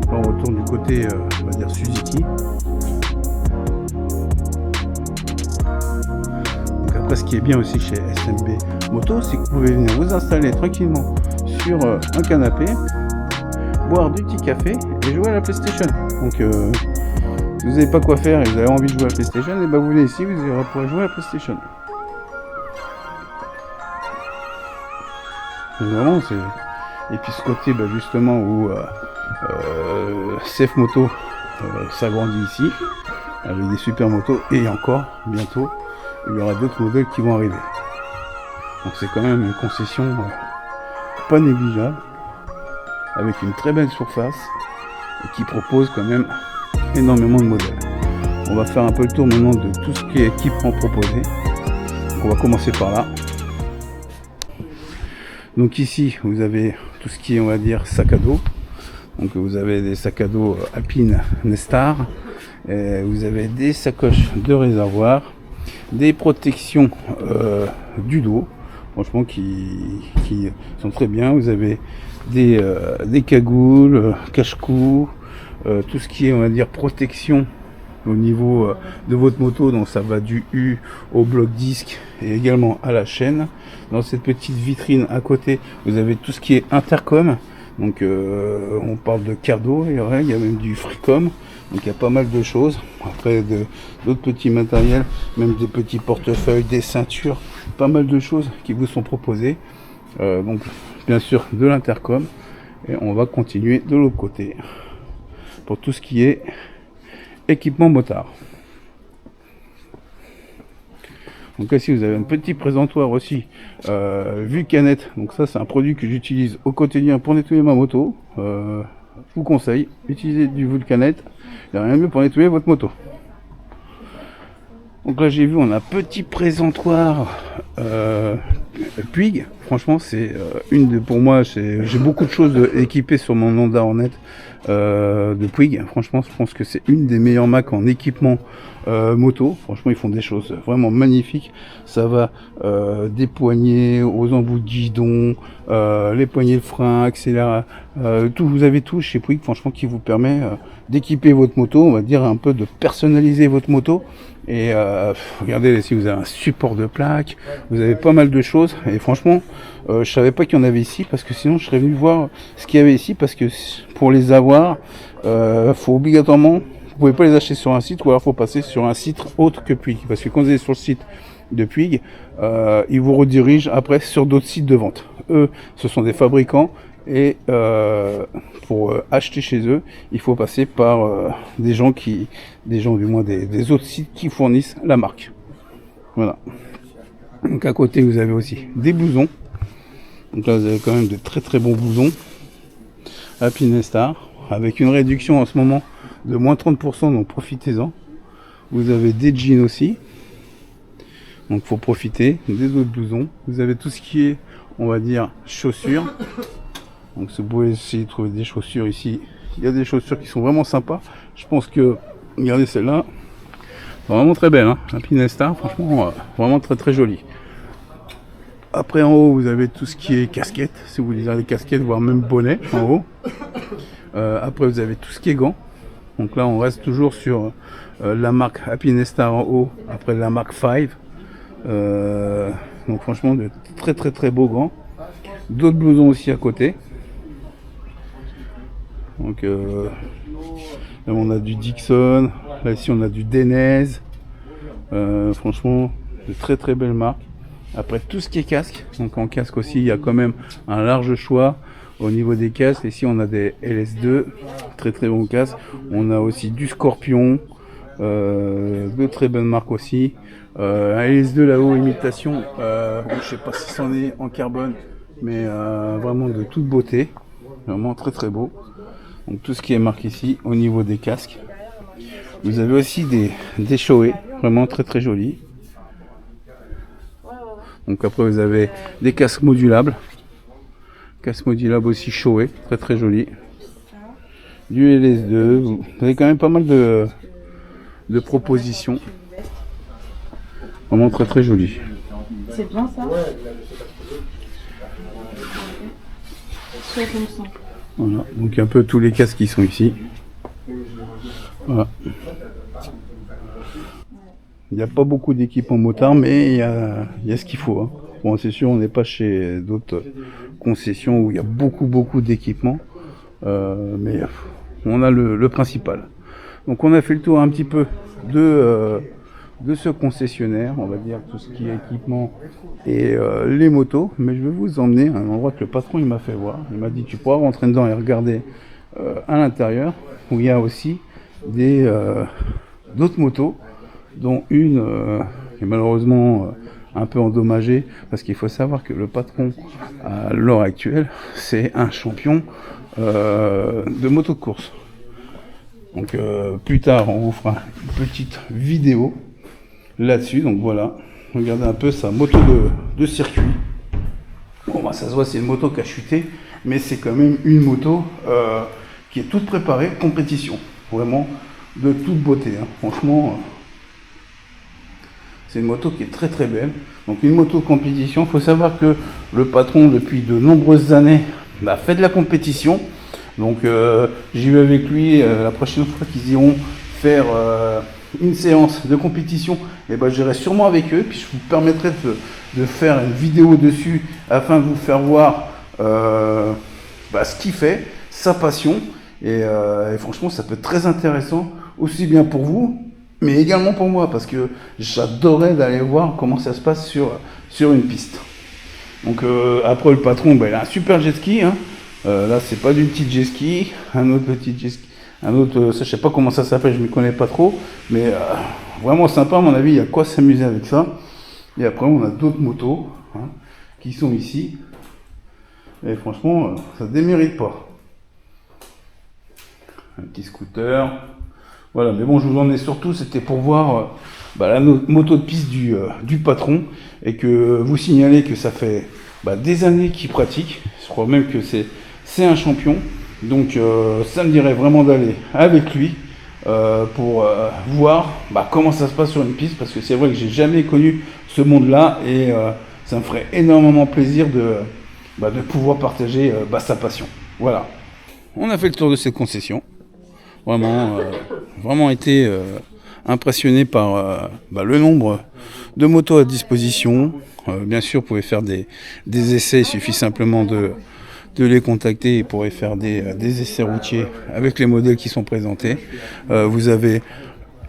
[SPEAKER 1] On retourne du côté, on va dire Suzuki. Donc après, ce qui est bien aussi chez SMB Moto, c'est que vous pouvez venir vous installer tranquillement sur un canapé, boire du petit café et jouer à la PlayStation. Donc si vous n'avez pas quoi faire et vous avez envie de jouer à la PlayStation, et ben vous venez ici, vous pourrez jouer à la PlayStation. Donc vraiment, c'est... Et puis ce côté justement où Safe Moto s'agrandit ici avec des super motos, et encore bientôt il y aura d'autres modèles qui vont arriver. Donc c'est quand même une concession pas négligeable, avec une très belle surface et qui propose quand même énormément de modèles. On va faire un peu le tour maintenant de tout ce qui est équipement proposé. Donc on va commencer par là. Donc ici vous avez tout ce qui est, on va dire, sac à dos. Donc vous avez des sacs à dos Alpine Nestar, vous avez des sacoches de réservoir, des protections du dos, franchement qui sont très bien. Vous avez des cagoules, cache-cou, tout ce qui est, on va dire, protection au niveau de votre moto. Donc ça va du U au bloc disque et également à la chaîne. Dans cette petite vitrine à côté, vous avez tout ce qui est intercom. Donc on parle de Cardo, il y a même du Freecom, donc il y a pas mal de choses. Après d'autres petits matériels, même des petits portefeuilles, des ceintures, pas mal de choses qui vous sont proposées. Donc bien sûr de l'intercom, et on va continuer de l'autre côté pour tout ce qui est équipement motard. Donc ici vous avez un petit présentoir aussi Vulcanette. Donc ça c'est un produit que j'utilise au quotidien pour nettoyer ma moto. Je vous conseille, utilisez du Vulcanette, il n'y a rien de mieux pour nettoyer votre moto. Donc là j'ai vu, on a un petit présentoir Puig. Franchement c'est pour moi, j'ai beaucoup de choses équipées sur mon Honda Hornet de Puig. Franchement je pense que c'est une des meilleures marques en équipement moto. Franchement ils font des choses vraiment magnifiques. Ça va des poignées aux embouts de guidon, les poignées de frein, accélérateur, tout, vous avez tout chez Puig, franchement, qui vous permet d'équiper votre moto, on va dire un peu de personnaliser votre moto. Et regardez ici, vous avez un support de plaque, vous avez pas mal de choses, et franchement je savais pas qu'il y en avait ici, parce que sinon je serais venu voir ce qu'il y avait ici, parce que pour les avoir faut obligatoirement, vous pouvez pas les acheter sur un site, ou alors faut passer sur un site autre que Puig, parce que quand vous êtes sur le site de Puig, ils vous redirigent après sur d'autres sites de vente. Eux, ce sont des fabricants, et pour acheter chez eux, il faut passer par des gens du moins des autres sites qui fournissent la marque. Voilà. Donc à côté vous avez aussi des blousons. Donc là vous avez quand même de très très bons blousons Alpine Nestar, avec une réduction en ce moment de moins 30%, donc profitez-en. Vous avez des jeans aussi, donc faut profiter des autres blousons. Vous avez tout ce qui est, on va dire, chaussures. Donc vous pouvez essayer de trouver des chaussures ici. Il y a des chaussures qui sont vraiment sympas. Je pense que, regardez celle-là, vraiment très belle, hein. Alpine Nestar, franchement, vraiment très très jolie. Après en haut, vous avez tout ce qui est casquette, si vous désirez des casquettes, voire même bonnet en haut. Après vous avez tout ce qui est gants. Donc là on reste toujours sur la marque Alpine Nestar en haut, après la marque 5. Donc franchement de très très très beaux gants. D'autres blousons aussi à côté. Donc là on a du Dixon, là ici on a du Denez. Franchement de très très belles marques. Après tout ce qui est casque, donc en casque aussi il y a quand même un large choix. Au niveau des casques, ici on a des LS2, très très bons casques. On a aussi du Scorpion, de très bonnes marques aussi. Un LS2 là-haut, imitation, je sais pas si c'en est en carbone, mais vraiment de toute beauté. Vraiment très très beau. Donc tout ce qui est marqué ici au niveau des casques. Vous avez aussi des Shoei, vraiment très très jolis. Donc après vous avez des casques modulables. Casque modulable aussi Shoei, très très joli. Du LS2, vous avez quand même pas mal de propositions. Vraiment très très joli.
[SPEAKER 2] C'est bien ça.
[SPEAKER 1] Voilà, donc un peu tous les casques qui sont ici. Voilà. Il n'y a pas beaucoup d'équipements motards, mais il y a ce qu'il faut. Hein. Bon, c'est sûr, on n'est pas chez d'autres concessions où il y a beaucoup d'équipements, mais on a le principal. Donc on a fait le tour un petit peu de ce concessionnaire, on va dire tout ce qui est équipement et les motos, mais je vais vous emmener à un endroit que le patron il m'a fait voir. Il m'a dit tu pourras rentrer dedans et regarder à l'intérieur où il y a aussi des d'autres motos, dont une qui est malheureusement un peu endommagé, parce qu'il faut savoir que le patron à l'heure actuelle c'est un champion de moto de course. Donc plus tard on vous fera une petite vidéo là-dessus. Donc voilà, regardez un peu sa moto de circuit. Bon bah ça se voit, c'est une moto qui a chuté, mais c'est quand même une moto qui est toute préparée compétition, vraiment de toute beauté, hein. Franchement c'est une moto qui est très très belle. Donc une moto de compétition, il faut savoir que le patron depuis de nombreuses années fait de la compétition. Donc j'y vais avec lui la prochaine fois qu'ils iront faire une séance de compétition, et ben j'irai sûrement avec eux, puis je vous permettrai de faire une vidéo dessus afin de vous faire voir ce qu'il fait, sa passion, et franchement ça peut être très intéressant aussi bien pour vous, mais également pour moi, parce que j'adorais d'aller voir comment ça se passe sur une piste. Donc après le patron, il a un super jet ski, hein. Là c'est pas du petit jet ski, un autre petit jet ski, un autre, ça, je sais pas comment ça s'appelle, je ne m'y connais pas trop, mais vraiment sympa à mon avis, il y a quoi s'amuser avec ça. Et après on a d'autres motos hein, qui sont ici, et franchement ça démérite pas. Un petit scooter. Voilà, mais bon, je vous en ai surtout, c'était pour voir la moto de piste du patron, et que vous signaler que ça fait des années qu'il pratique. Je crois même que c'est un champion, donc ça me dirait vraiment d'aller avec lui pour voir comment ça se passe sur une piste, parce que c'est vrai que j'ai jamais connu ce monde-là, et ça me ferait énormément plaisir de pouvoir partager sa passion. Voilà, on a fait le tour de cette concession. Vraiment été impressionné par le nombre de motos à disposition. Bien sûr, vous pouvez faire des essais, il suffit simplement de les contacter, et vous pourrez faire des essais routiers avec les modèles qui sont présentés. Vous avez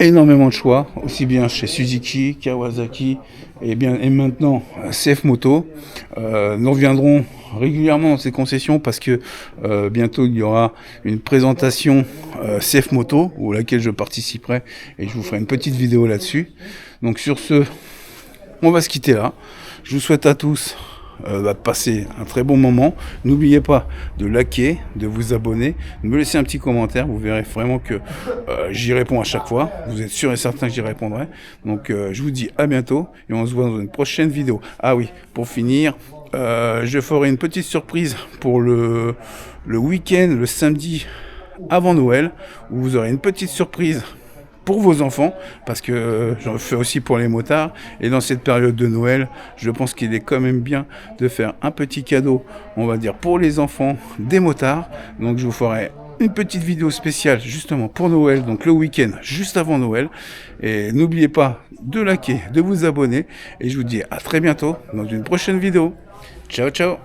[SPEAKER 1] énormément de choix, aussi bien chez Suzuki, Kawasaki et maintenant CF Moto. Nous reviendrons régulièrement dans ces concessions, parce que bientôt il y aura une présentation CF Moto où laquelle je participerai, et je vous ferai une petite vidéo là-dessus. Donc sur ce, on va se quitter là. Je vous souhaite à tous de passer un très bon moment. N'oubliez pas de liker, de vous abonner, de me laisser un petit commentaire. Vous verrez vraiment que j'y réponds à chaque fois. Vous êtes sûr et certain que j'y répondrai. Donc je vous dis à bientôt, et on se voit dans une prochaine vidéo. Ah oui, pour finir, je ferai une petite surprise pour le week-end, le samedi avant Noël, où vous aurez une petite surprise pour vos enfants, parce que j'en fais aussi pour les motards, et dans cette période de Noël, je pense qu'il est quand même bien de faire un petit cadeau, on va dire, pour les enfants des motards. Donc je vous ferai une petite vidéo spéciale justement pour Noël, donc le week-end juste avant Noël, et n'oubliez pas de liker, de vous abonner, et je vous dis à très bientôt dans une prochaine vidéo. Ciao ciao.